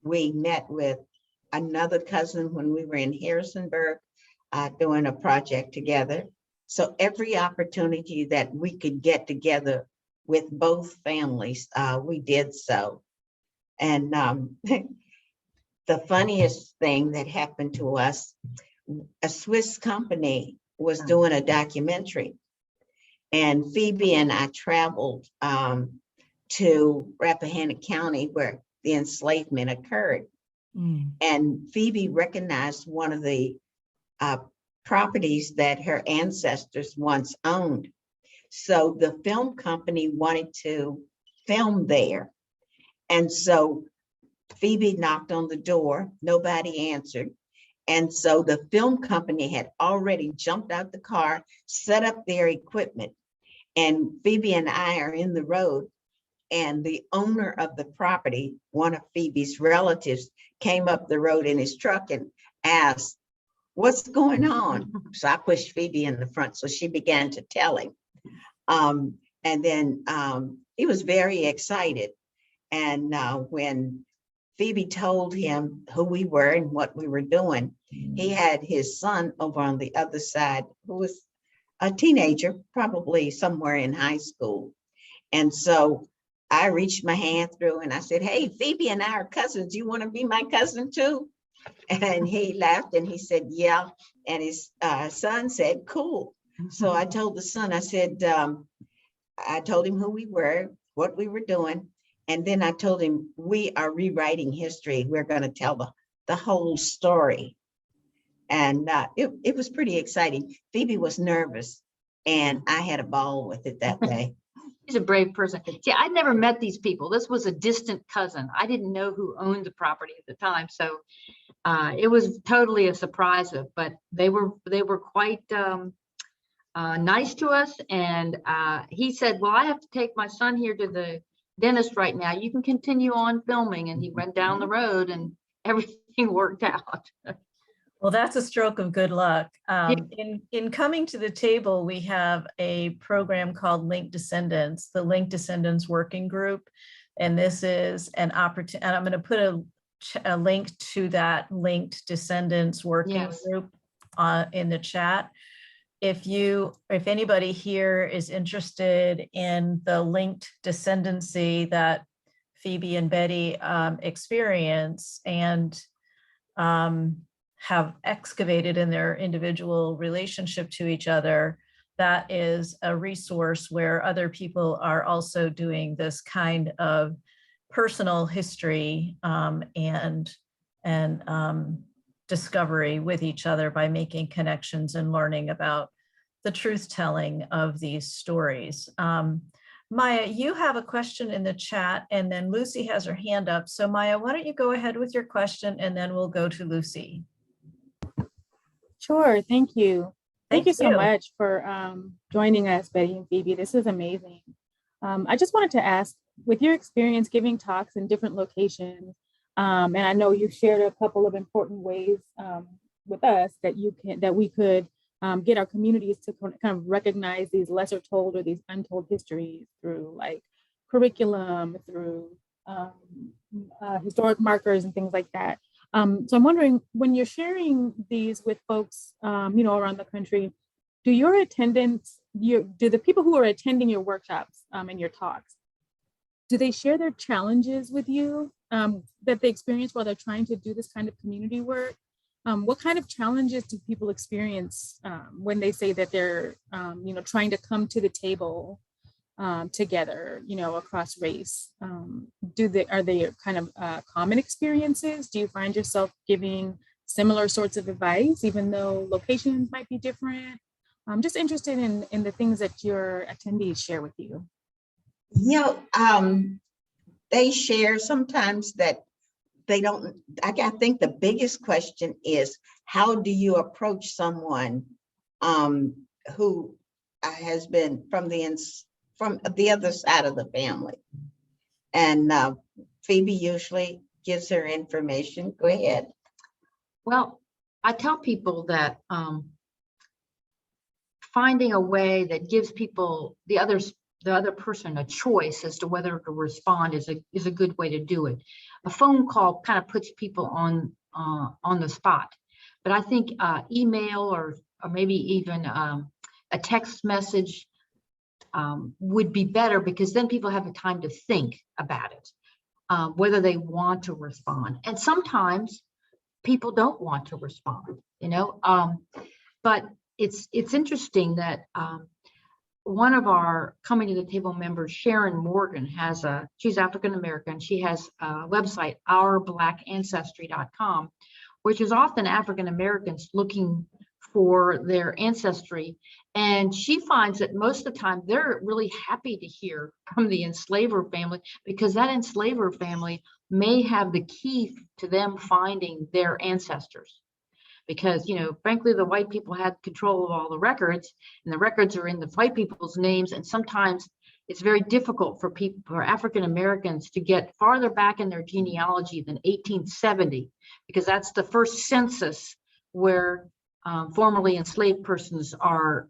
we met with another cousin when we were in Harrisonburg doing a project together. So every opportunity that we could get together with both families, we did so. And the funniest thing that happened to us, a Swiss company was doing a documentary, and Phoebe and I traveled to Rappahannock County where the enslavement occurred. And Phoebe recognized one of the properties that her ancestors once owned. So the film company wanted to film there. And so Phoebe knocked on the door, nobody answered. And so the film company had already jumped out the car, set up their equipment. And Phoebe and I are in the road, and the owner of the property, one of Phoebe's relatives, came up the road in his truck and asked, "What's going on?" So I pushed Phoebe in the front, so she began to tell him. And then he was very excited. And when Phoebe told him who we were and what we were doing, he had his son over on the other side, who was a teenager, probably somewhere in high school. And so I reached my hand through and I said, "Hey, Phoebe and I are cousins. You want to be my cousin too?" And he laughed and he said, "Yeah." And his son said, "Cool." So I told the son, I said, I told him who we were, what we were doing. And then I told him, we are rewriting history. We're going to tell the whole story. And it was pretty exciting. Phoebe was nervous, and I had a ball with it that day. He's a brave person. See, I'd never met these people. This was a distant cousin. I didn't know who owned the property at the time. So it was totally a surprise, but they were quite nice to us. And he said, "Well, I have to take my son here to the dentist right now. You can continue on filming." And he went down the road, and everything worked out. Well, that's a stroke of good luck. In coming to the table, we have a program called Linked Descendants, the Linked Descendants Working Group. And this is an opportunity, and I'm going to put a link to that Linked Descendants Working Group in the chat. If anybody here is interested in the linked descendancy that Phoebe and Betty experience and have excavated in their individual relationship to each other, that is a resource where other people are also doing this kind of personal history and discovery with each other by making connections and learning about the truth telling of these stories. Maya, you have a question in the chat, and then Lucy has her hand up. So Maya, why don't you go ahead with your question, and then we'll go to Lucy. Sure, thank you. Thank you so you. much for joining us, Betty and Phoebe. This is amazing. I just wanted to ask, with your experience giving talks in different locations, and I know you shared a couple of important ways with us that we could get our communities to kind of recognize these lesser told or these untold histories through like curriculum, through historic markers and things like that. So I'm wondering, when you're sharing these with folks, around the country, do the people who are attending your workshops and your talks, do they share their challenges with you that they experience while they're trying to do this kind of community work? What kind of challenges do people experience when they say that they're, trying to come to the table together, across race? Are they kind of common experiences? Do you find yourself giving similar sorts of advice, even though locations might be different? I'm just interested in the things that your attendees share with you. They share sometimes that they don't. I think the biggest question is, how do you approach someone who has been from the other side of the family? And Phoebe usually gives her information. Go ahead. Well, I tell people that finding a way that gives people the other person a choice as to whether to respond is a good way to do it. A phone call kind of puts people on the spot, but I think email or maybe even a text message would be better, because then people have the time to think about it, whether they want to respond. And sometimes people don't want to respond, but it's interesting that one of our Coming to the Table members, Sharon Morgan, she's African American. She has a website, ourblackancestry.com, which is often African Americans looking for their ancestry. And she finds that most of the time they're really happy to hear from the enslaver family, because that enslaver family may have the key to them finding their ancestors. Because, frankly, the white people had control of all the records, and the records are in the white people's names. And sometimes it's very difficult for African Americans to get farther back in their genealogy than 1870, because that's the first census where formerly enslaved persons are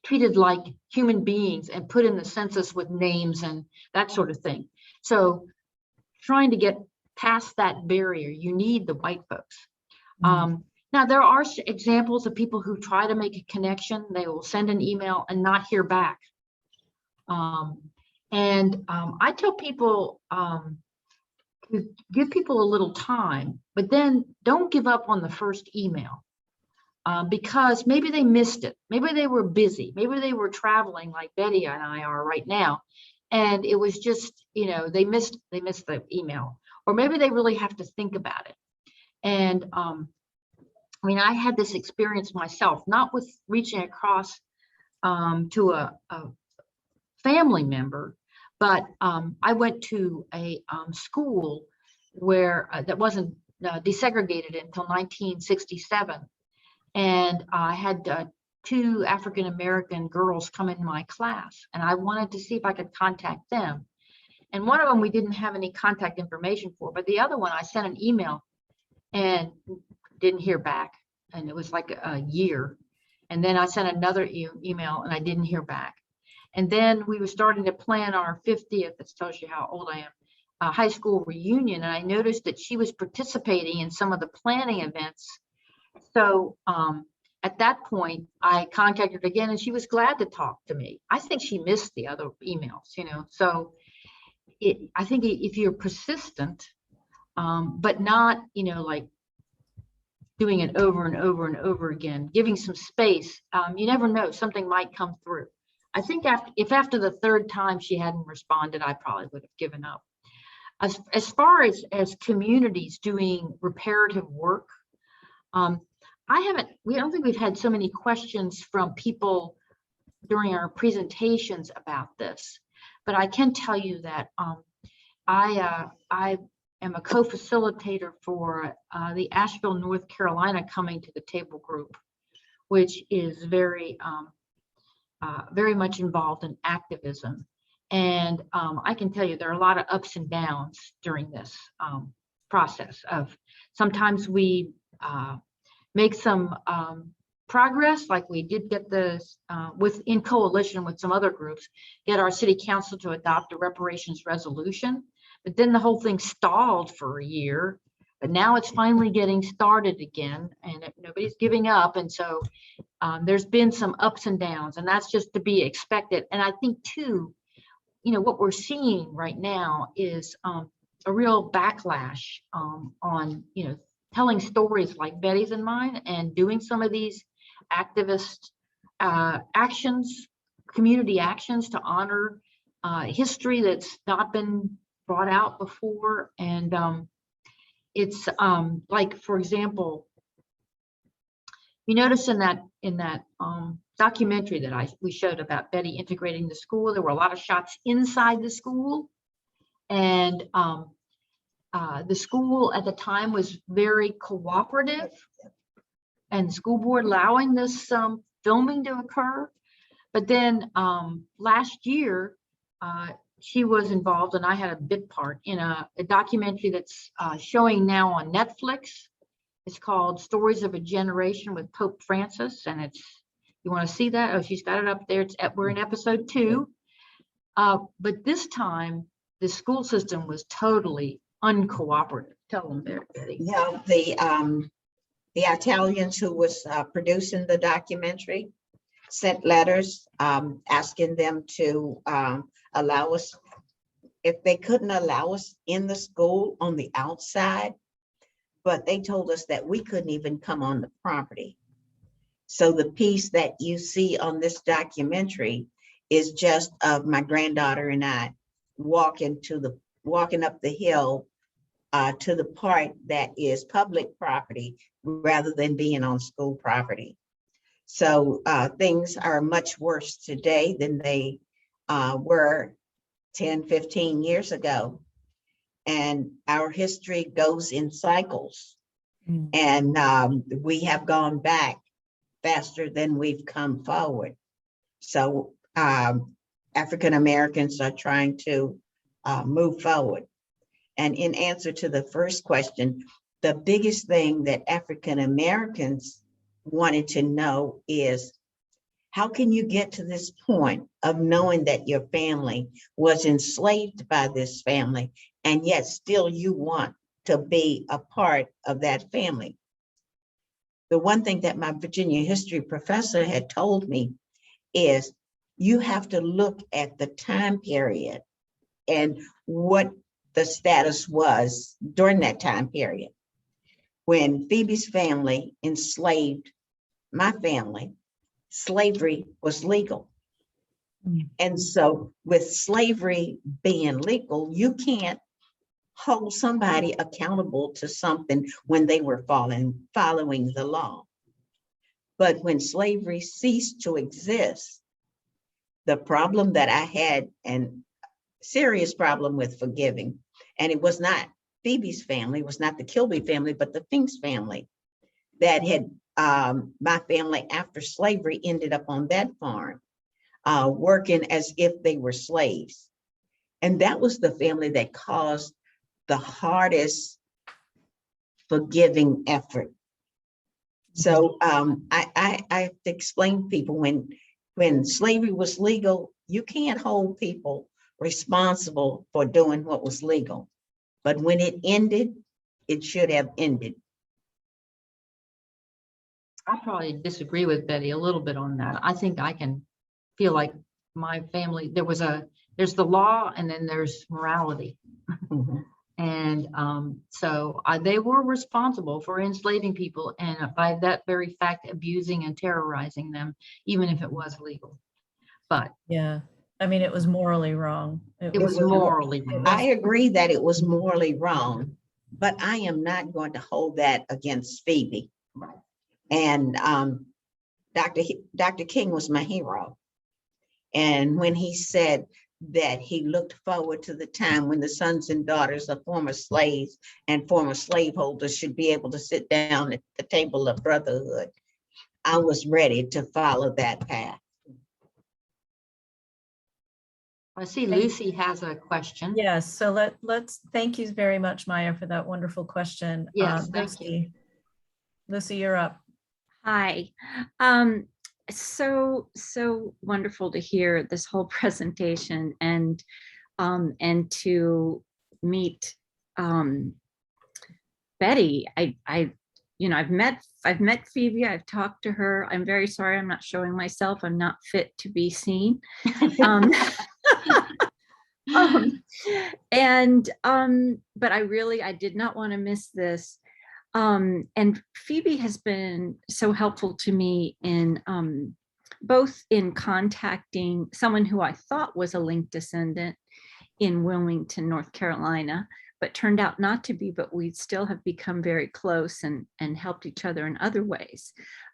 treated like human beings and put in the census with names and that sort of thing. So trying to get past that barrier, you need the white folks. Now, there are examples of people who try to make a connection. They will send an email and not hear back. I tell people to give people a little time, but then don't give up on the first email, because maybe they missed it. Maybe they were busy. Maybe they were traveling like Betty and I are right now. And it was just, they missed the email, or maybe they really have to think about it. And I had this experience myself, not with reaching across to a family member, but I went to a school where that wasn't desegregated until 1967. And I had 2 African American girls come in my class, and I wanted to see if I could contact them. And one of them we didn't have any contact information for, but the other one I sent an email and didn't hear back. And it was like a year. And then I sent another email and I didn't hear back. And then we were starting to plan our 50th, that tells you how old I am, high school reunion. And I noticed that she was participating in some of the planning events. So at that point, I contacted her again and she was glad to talk to me. I think she missed the other emails, you know. So I think if you're persistent, but not, you know, like doing it over and over and over again, giving some space, you never know, something might come through. I think if after the third time she hadn't responded, I probably would have given up. As far as communities doing reparative work, I don't think we've had so many questions from people during our presentations about this, but I can tell you that I am a co-facilitator for the Asheville, North Carolina Coming to the Table group, which is very much involved in activism. And I can tell you there are a lot of ups and downs during this process of sometimes we make some progress, like we did get this in coalition with some other groups, get our city council to adopt a reparations resolution. But then the whole thing stalled for a year, but now it's finally getting started again and nobody's giving up. And so there's been some ups and downs, and that's just to be expected. And I think too, you know, what we're seeing right now is a real backlash on, you know, telling stories like Betty's and mine and doing some of these activist actions, community actions to honor history that's not been brought out before. And it's like, for example, you notice in that documentary that we showed about Betty integrating the school, there were a lot of shots inside the school, and the school at the time was very cooperative, and the school board allowing this filming to occur. But then last year, she was involved, and I had a bit part in a documentary that's showing now on Netflix. It's called Stories of a Generation with Pope Francis, and it's, you want to see that? Oh, she's got it up there. We're in episode 2. But this time, the school system was totally uncooperative. Tell them there, Betty. Yeah, the Italians who was producing the documentary sent letters asking them to allow us, if they couldn't allow us in the school on the outside, but they told us that we couldn't even come on the property. So the piece that you see on this documentary is just of my granddaughter and I walking up the hill to the part that is public property rather than being on school property. So things are much worse today than they were 10, 15 years ago. And our history goes in cycles. And we have gone back faster than we've come forward. So African Americans are trying to move forward. And in answer to the first question, the biggest thing that African Americans wanted to know is, how can you get to this point of knowing that your family was enslaved by this family, and yet still you want to be a part of that family? The one thing that my Virginia history professor had told me is you have to look at the time period and what the status was during that time period. When Phoebe's family enslaved my family, slavery was legal. And so with slavery being legal, you can't hold somebody accountable to something when they were following the law. But when slavery ceased to exist, the problem that I had, and serious problem with forgiving, and it was not Phoebe's family, it was not the Kilby family, but the Finks family that had, my family after slavery ended up on that farm, working as if they were slaves. And that was the family that caused the hardest forgiving effort. So I have to explain to people when slavery was legal, you can't hold people responsible for doing what was legal. But when it ended, it should have ended. I probably disagree with Betty a little bit on that. I think I can feel like my family, there's the law and then there's morality. And so they were responsible for enslaving people and by that very fact, abusing and terrorizing them, even if it was legal. But yeah, I mean, it was morally wrong. It was morally wrong. I agree that it was morally wrong, but I am not going to hold that against Phoebe. Right. And Dr. King was my hero. And when he said that he looked forward to the time when the sons and daughters of former slaves and former slaveholders should be able to sit down at the table of brotherhood, I was ready to follow that path. I see Lucy has a question. Yes, so let's thank you very much, Maya, for that wonderful question. Yes, thank you. Lucy, you're up. Hi. So wonderful to hear this whole presentation and to meet Betty. I've met Phoebe. I've talked to her. I'm very sorry I'm not showing myself. I'm not fit to be seen. But I did not want to miss this. And Phoebe has been so helpful to me in both in contacting someone who I thought was a linked descendant in Wilmington, North Carolina, but turned out not to be, but we still have become very close and helped each other in other ways.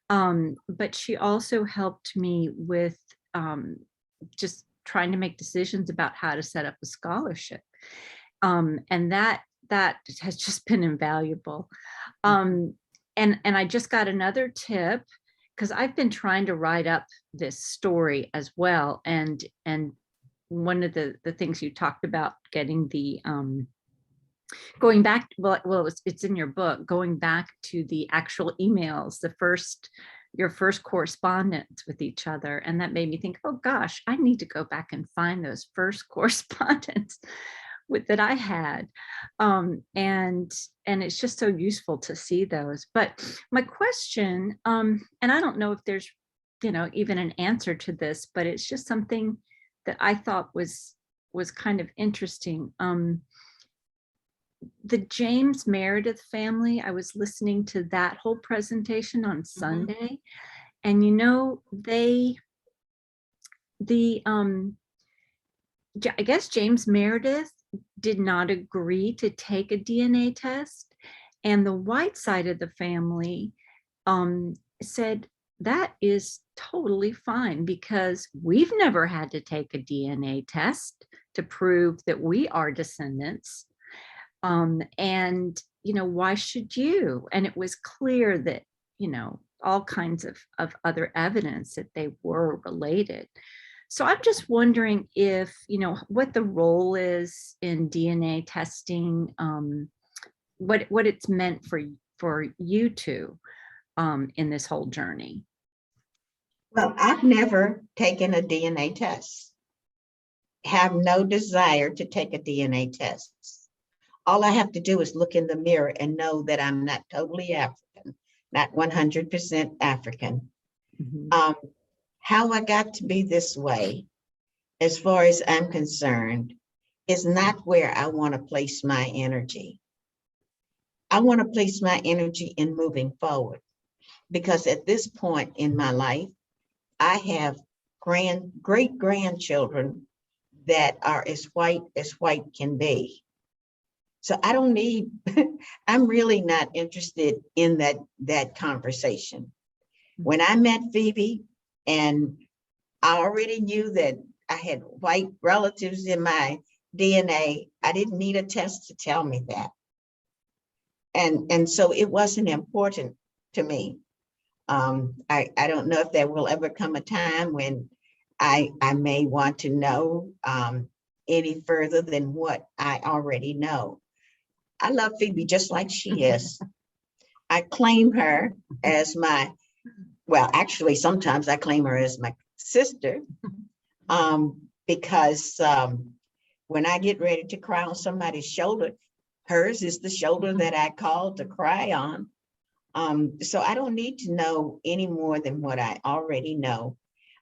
But she also helped me with just trying to make decisions about how to set up a scholarship. And that has just been invaluable. And I just got another tip because I've been trying to write up this story as well. And one of the things you talked about, getting the going back, it's in your book, going back to the actual emails, your first correspondence with each other. And that made me think, oh gosh, I need to go back and find those first correspondence that I had. And it's just so useful to see those. But my question, and I don't know if there's, even an answer to this, but it's just something that I thought was kind of interesting. The James Meredith family, I was listening to that whole presentation on Sunday, and I guess James Meredith did not agree to take a DNA test, and the white side of the family said that is totally fine because we've never had to take a DNA test to prove that we are descendants. And why should you? And it was clear that all kinds of other evidence that they were related. So I'm just wondering if, what the role is in DNA testing, what it's meant for you two in this whole journey. Well, I've never taken a DNA test. Have no desire to take a DNA test. All I have to do is look in the mirror and know that I'm not totally African, not 100% African. How I got to be this way, as far as I'm concerned, is not where I want to place my energy. I want to place my energy in moving forward, because at this point in my life, I have great grandchildren that are as white can be. So I don't need, I'm really not interested in that conversation. When I met Phoebe, and I already knew that I had white relatives in my DNA, I didn't need a test to tell me that. And so it wasn't important to me. I don't know if there will ever come a time when I may want to know any further than what I already know. I love Phoebe just like she is. I claim her as my, well, actually, sometimes I claim her as my sister, because when I get ready to cry on somebody's shoulder, hers is the shoulder that I call to cry on. So I don't need to know any more than what I already know.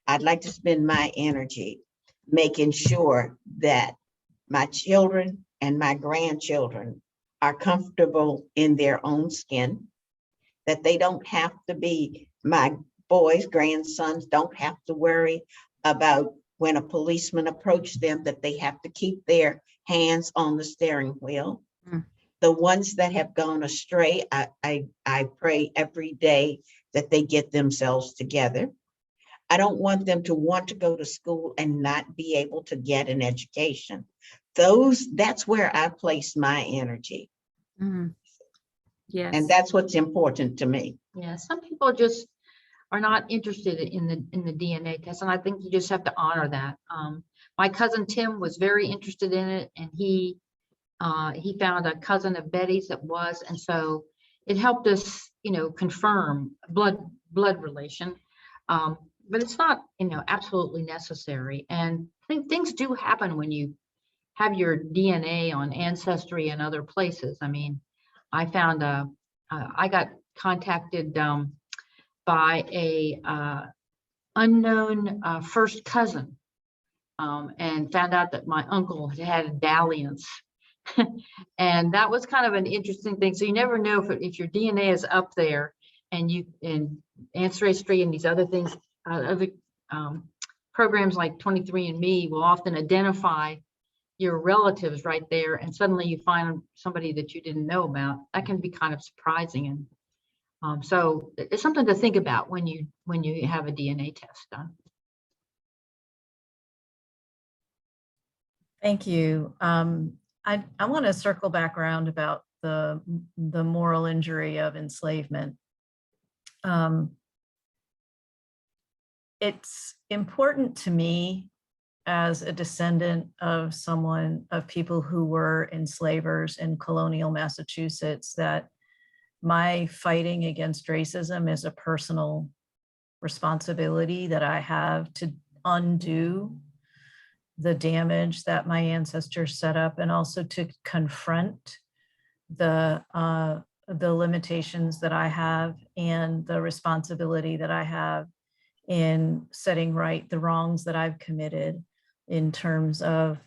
I'd like to spend my energy making sure that my children and my grandchildren are comfortable in their own skin, that they don't have to be, my boys, grandsons don't have to worry about when a policeman approaches them, that they have to keep their hands on the steering wheel. The ones that have gone astray, I pray every day that they get themselves together. I don't want them to want to go to school and not be able to get an education. That's where I place my energy. Yes. And that's what's important to me. Yeah, some people just are not interested in the DNA test, and I think you just have to honor that. My cousin Tim was very interested in it, and he found a cousin of Betty's that was, and so it helped us, confirm blood relation. But it's not, absolutely necessary. And I think things do happen when you have your DNA on Ancestry and other places. I mean, I found I got contacted by a unknown first cousin, and found out that my uncle had a dalliance. And that was kind of an interesting thing. So you never know if your DNA is up there, and Ancestry and these other things, other programs like 23andMe will often identify your relatives right there, and suddenly you find somebody that you didn't know about. That can be kind of surprising, and so it's something to think about when you have a DNA test done. Thank you. I want to circle back around about the moral injury of enslavement. It's important to me as a descendant of people who were enslavers in colonial Massachusetts, that my fighting against racism is a personal responsibility that I have to undo the damage that my ancestors set up, and also to confront the limitations that I have and the responsibility that I have in setting right the wrongs that I've committed in terms of,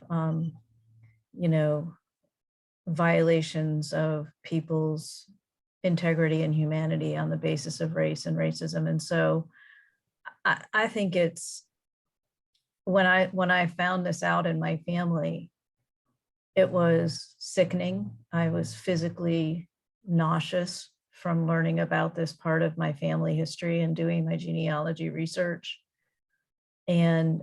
violations of people's integrity and humanity on the basis of race and racism. And so I think it's, when I found this out in my family, it was sickening. I was physically nauseous from learning about this part of my family history and doing my genealogy research. And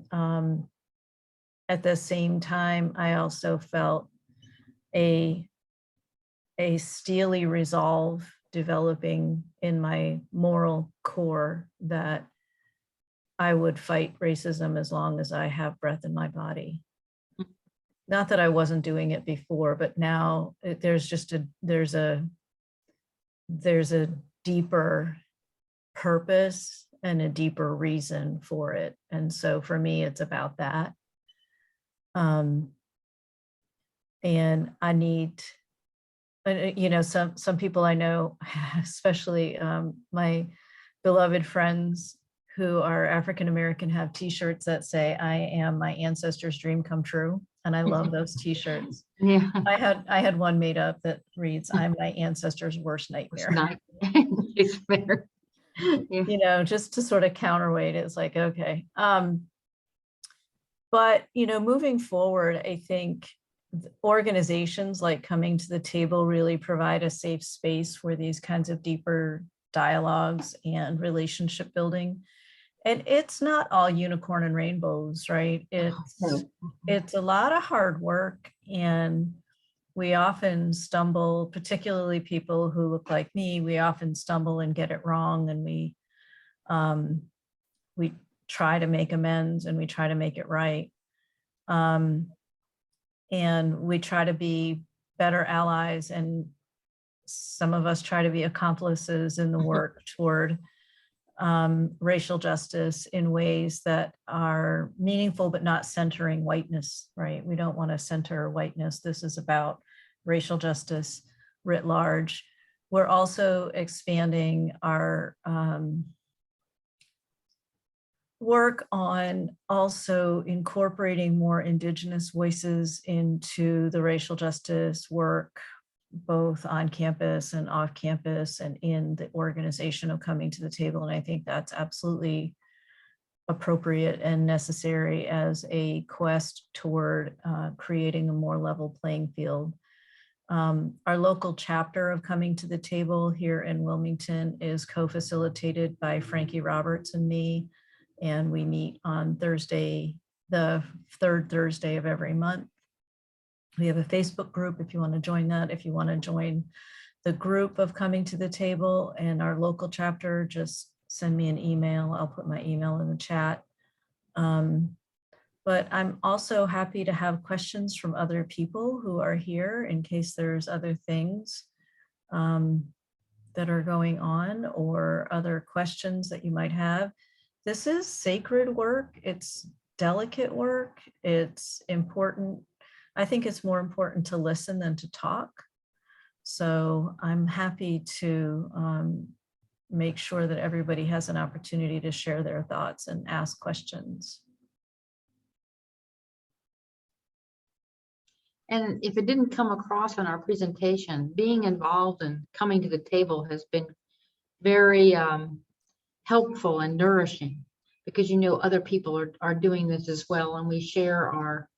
at the same time, I also felt a steely resolve developing in my moral core that I would fight racism as long as I have breath in my body. Not that I wasn't doing it before, but now there's a deeper purpose and a deeper reason for it. And so for me, it's about that. And I need, some people I know, especially my beloved friends who are African-American, have t-shirts that say, "I am my ancestors' dream come true." And I love those t-shirts. Yeah. I had one made up that reads, "I'm my ancestors' worst nightmare." It's fair. Yeah. Just to sort of counterweight, it's like, okay. But, moving forward, I think organizations like Coming to the Table really provide a safe space for these kinds of deeper dialogues and relationship building. And it's not all unicorn and rainbows, right? It's a lot of hard work, and we often stumble, particularly people who look like me, we often stumble and get it wrong, and we try to make amends and we try to make it right. And we try to be better allies, and some of us try to be accomplices in the work toward racial justice in ways that are meaningful, but not centering whiteness, right? We don't want to center whiteness. This is about racial justice writ large. We're also expanding our work on also incorporating more Indigenous voices into the racial justice work, both on campus and off campus and in the organization of Coming to the Table. And I think that's absolutely appropriate and necessary as a quest toward creating a more level playing field. Our local chapter of Coming to the Table here in Wilmington is co-facilitated by Frankie Roberts and me, and we meet on Thursday, the third Thursday of every month. We have a Facebook group if you want to join that. If you want to join the group of Coming to the Table and our local chapter, just send me an email. I'll put my email in the chat. But I'm also happy to have questions from other people who are here in case there's other things that are going on or other questions that you might have. This is sacred work. It's delicate work. It's important. I think it's more important to listen than to talk. So I'm happy to make sure that everybody has an opportunity to share their thoughts and ask questions. And if it didn't come across in our presentation, being involved in Coming to the Table has been very helpful and nourishing, because you know other people are doing this as well, and we share our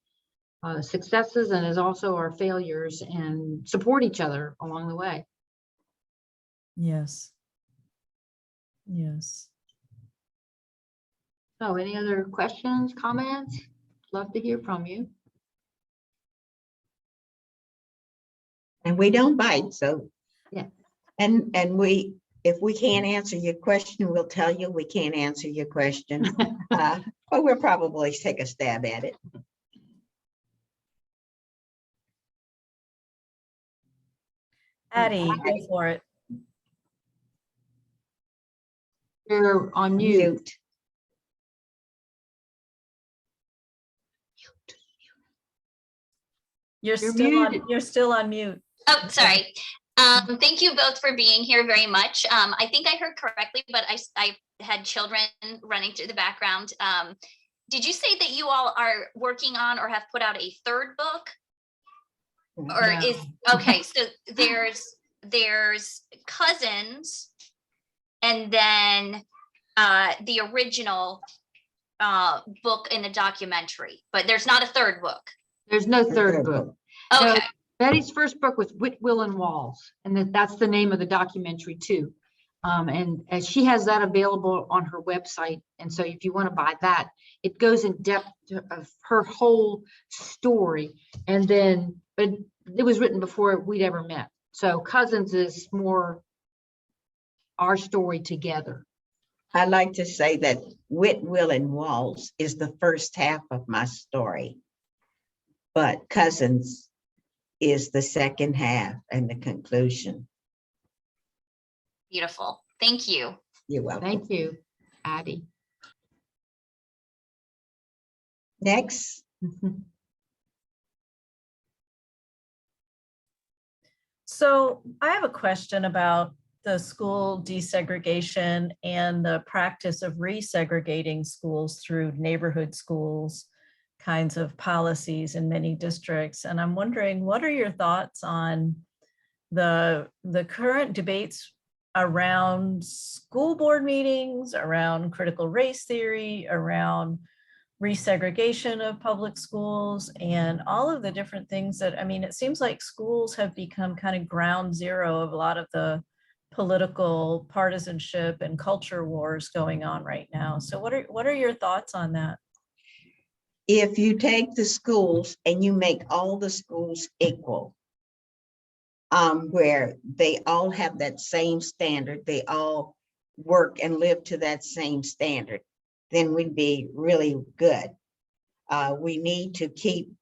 successes and as also our failures and support each other along the way. Yes. Yes. So any other questions, comments? Love to hear from you. And we don't bite, so. Yeah. And if we can't answer your question, we'll tell you we can't answer your question. But we'll probably take a stab at it. Addie, go for it. You're on mute. You're still on mute. Oh, sorry. Thank you both for being here very much. I think I heard correctly, but I had children running through the background. Did you say that you all are working on or have put out a third book? Or No. is, okay, so there's Cousins, and then the original book in the documentary, but there's not a third book. There's no third book. Okay. No, Betty's first book was Wit, Will, and Walls, and that's the name of the documentary too. And she has that available on her website. And so if you want to buy that, it goes in depth of her whole story. And then, but it was written before we'd ever met. So Cousins is more our story together. I like to say that Wit, Will, and Walls is the first half of my story, but Cousins is the second half and the conclusion. Beautiful. Thank you. You're welcome. Thank you, Addie. Next. So I have a question about the school desegregation and the practice of resegregating schools through neighborhood schools kinds of policies in many districts. And I'm wondering, what are your thoughts on the current debates around school board meetings, around critical race theory, around resegregation of public schools, and all of the different things that, I mean, it seems like schools have become kind of ground zero of a lot of the political partisanship and culture wars going on right now. So what are your thoughts on that? If you take the schools and you make all the schools equal, where they all have that same standard, they all work and live to that same standard, then we'd be really good. We need to keep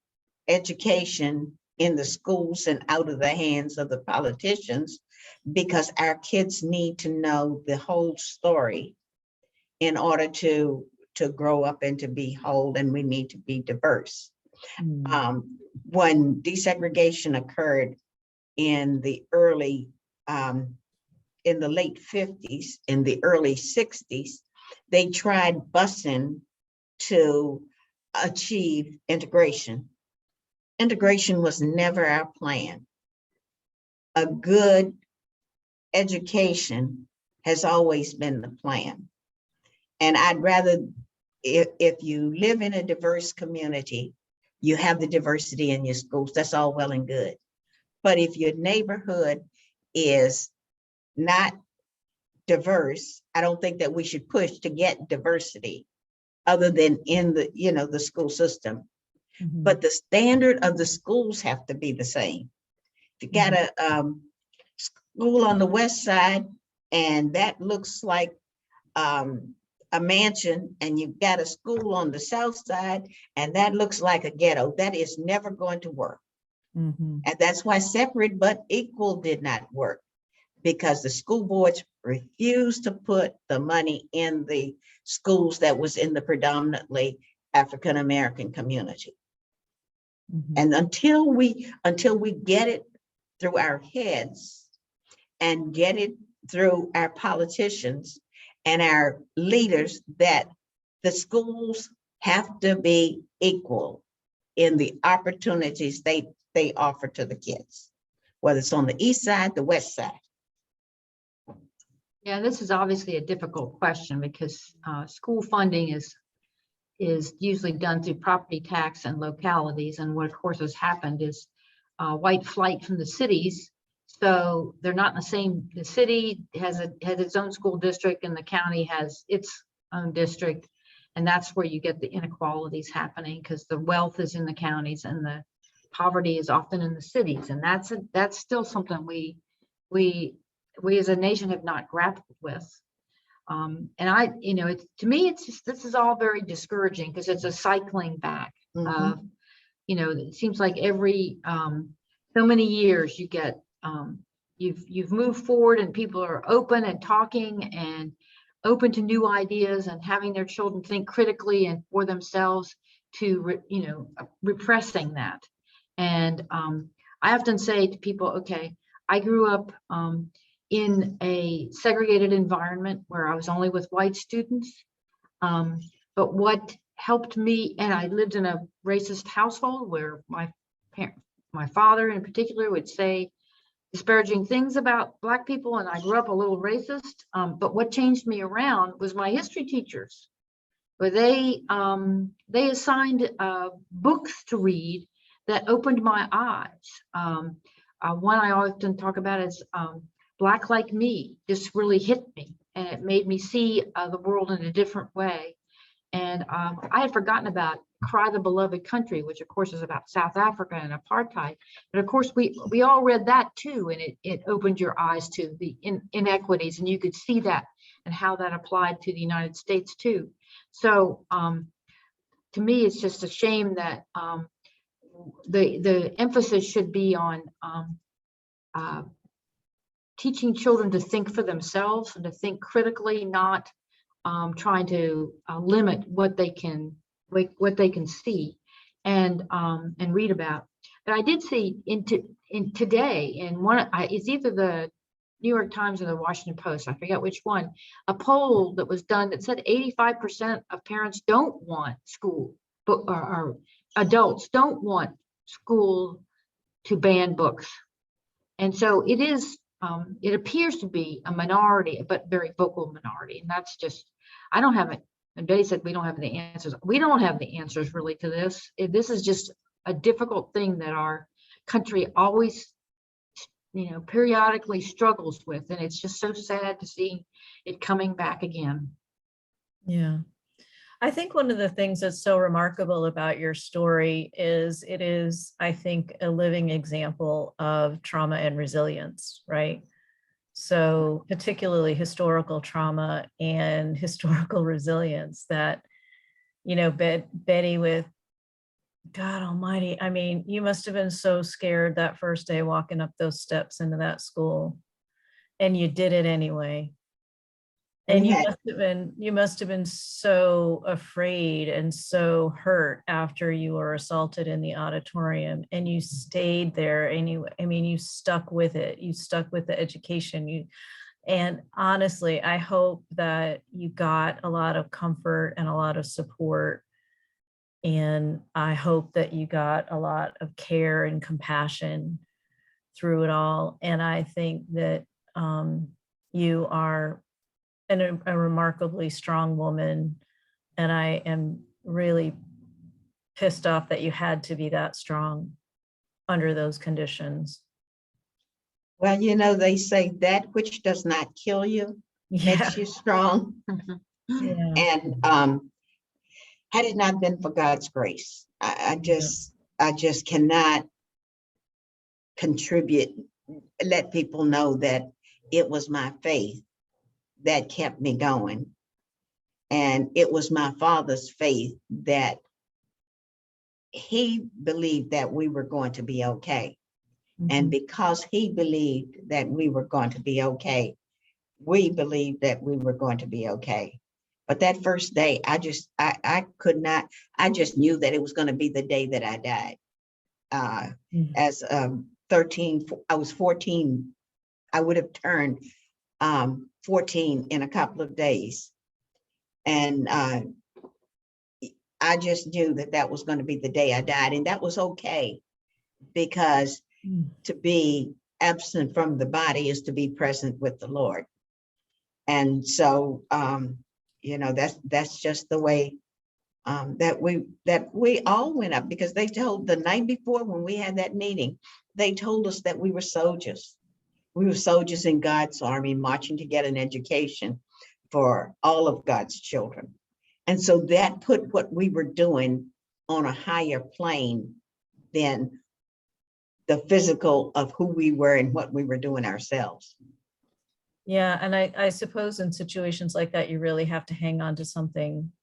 education in the schools and out of the hands of the politicians, because our kids need to know the whole story in order to grow up and to be whole, and we need to be diverse. When desegregation occurred in the early, in the late 50s, in the early 60s, they tried busing to achieve integration. Integration was never our plan. A good education has always been the plan. And I'd rather, if you live in a diverse community, you have the diversity in your schools, that's all well and good. But if your neighborhood is not diverse, I don't think that we should push to get diversity other than in the, the school system. But the standard of the schools have to be the same. If you got a school on the west side and that looks like a mansion, and you've got a school on the south side and that looks like a ghetto, that is never going to work. And that's why separate but equal did not work, because the school boards refused to put the money in the schools that was in the predominantly African-American community. And until we get it through our heads and get it through our politicians and our leaders that the schools have to be equal in the opportunities they offer to the kids, whether it's on the east side, the west side. Yeah, this is obviously a difficult question because school funding is usually done through property tax and localities. And what of course has happened is white flight from the cities. So they're not in the same, the city has its own school district and the county has its own district. And that's where you get the inequalities happening, because the wealth is in the counties and the poverty is often in the cities. And that's still something we as a nation have not grappled with. And to me, it's just, this is all very discouraging because it's a cycling back of, it seems like every so many years you get, you've moved forward and people are open and talking and open to new ideas and having their children think critically and for themselves to, repressing that. And I often say to people, okay, I grew up in a segregated environment where I was only with white students. But what helped me, and I lived in a racist household where my father in particular would say disparaging things about Black people, and I grew up a little racist. But what changed me around was my history teachers, where they assigned books to read that opened my eyes. One I often talk about is Black Like Me. Just really hit me, and it made me see the world in a different way. And I had forgotten about Cry the Beloved Country, which of course is about South Africa and apartheid. But of course, we all read that too, and it opened your eyes to the inequities, and you could see that and how that applied to the United States too. So to me, it's just a shame that the emphasis should be on teaching children to think for themselves and to think critically, not trying to limit what they can see and read about. But I did see in today in one, it's either the New York Times or the Washington Post, I forget which one, a poll that was done that said 85% of parents don't want school, or adults don't want school to ban books. And so it is, it appears to be a minority, but very vocal minority. And that's just, I don't have it. And Betty said, we don't have the answers. We don't have the answers really to this. This is just a difficult thing that our country always, periodically struggles with. And it's just so sad to see it coming back again. Yeah. I think one of the things that's so remarkable about your story is it is, I think, a living example of trauma and resilience, right? So particularly historical trauma and historical resilience that, Betty with God almighty. I mean, you must have been so scared that first day walking up those steps into that school, and you did it anyway. And you must have been so afraid and so hurt after you were assaulted in the auditorium, and you stayed there anyway. I mean, you stuck with it. You stuck with the education. And honestly, I hope that you got a lot of comfort and a lot of support. And I hope that you got a lot of care and compassion through it all. And I think that you are a remarkably strong woman. And I am really pissed off that you had to be that strong under those conditions. Well, you know, they say that which does not kill you makes you strong. Yeah. And had it not been for God's grace, I just cannot let people know that it was my faith that kept me going. And it was my father's faith that he believed that we were going to be okay. And because he believed that we were going to be okay, we believed that we were going to be okay. But that first day, I just knew that it was going to be the day that I died. As 13, I was 14. I would have turned 14 in a couple of days. And I just knew that that was going to be the day I died. And that was okay, because to be absent from the body is to be present with the Lord. And so, you know, that's just the way that we all went up, because they told the night before when we had that meeting, they told us that we were soldiers. We were soldiers in God's army, marching to get an education for all of God's children. And so that put what we were doing on a higher plane than the physical of who we were and what we were doing ourselves. Yeah, and I suppose in situations like that, you really have to hang on to something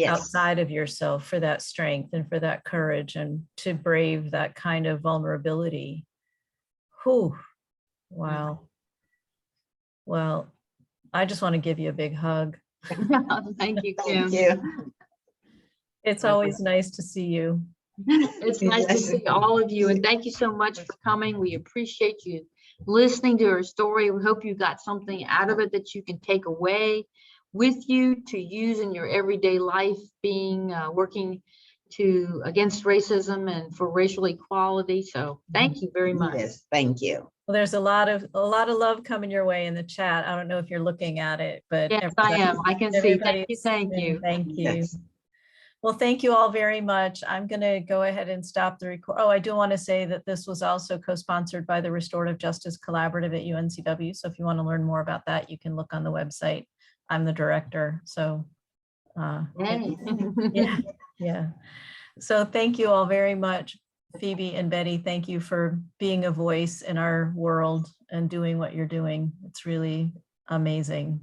outside of yourself for that strength and for that courage and to brave that kind of vulnerability. Whew. Wow. Well, I just want to give you a big hug. Thank you, Kim. Thank you. It's always nice to see you. It's nice to see all of you, and thank you so much for coming. We appreciate you listening to her story. We hope you got something out of it that you can take away with you to use in your everyday life, being working against racism and for racial equality. So thank you very much. Yes, thank you. Well, there's a lot of love coming your way in the chat. I don't know if you're looking at it, but yes, I am. I can see. Thank you. Thank you. Thank you. Yes. Well, thank you all very much. I'm going to go ahead and stop the record. Oh, I do want to say that this was also co-sponsored by the Restorative Justice Collaborative at UNCW. So if you want to learn more about that, you can look on the website. I'm the director. So yeah. So thank you all very much. Phoebe and Betty, thank you for being a voice in our world and doing what you're doing. It's really amazing.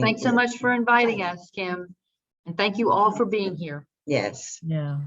Thanks so much for inviting us, Kim. And thank you all for being here. Yes. Yeah.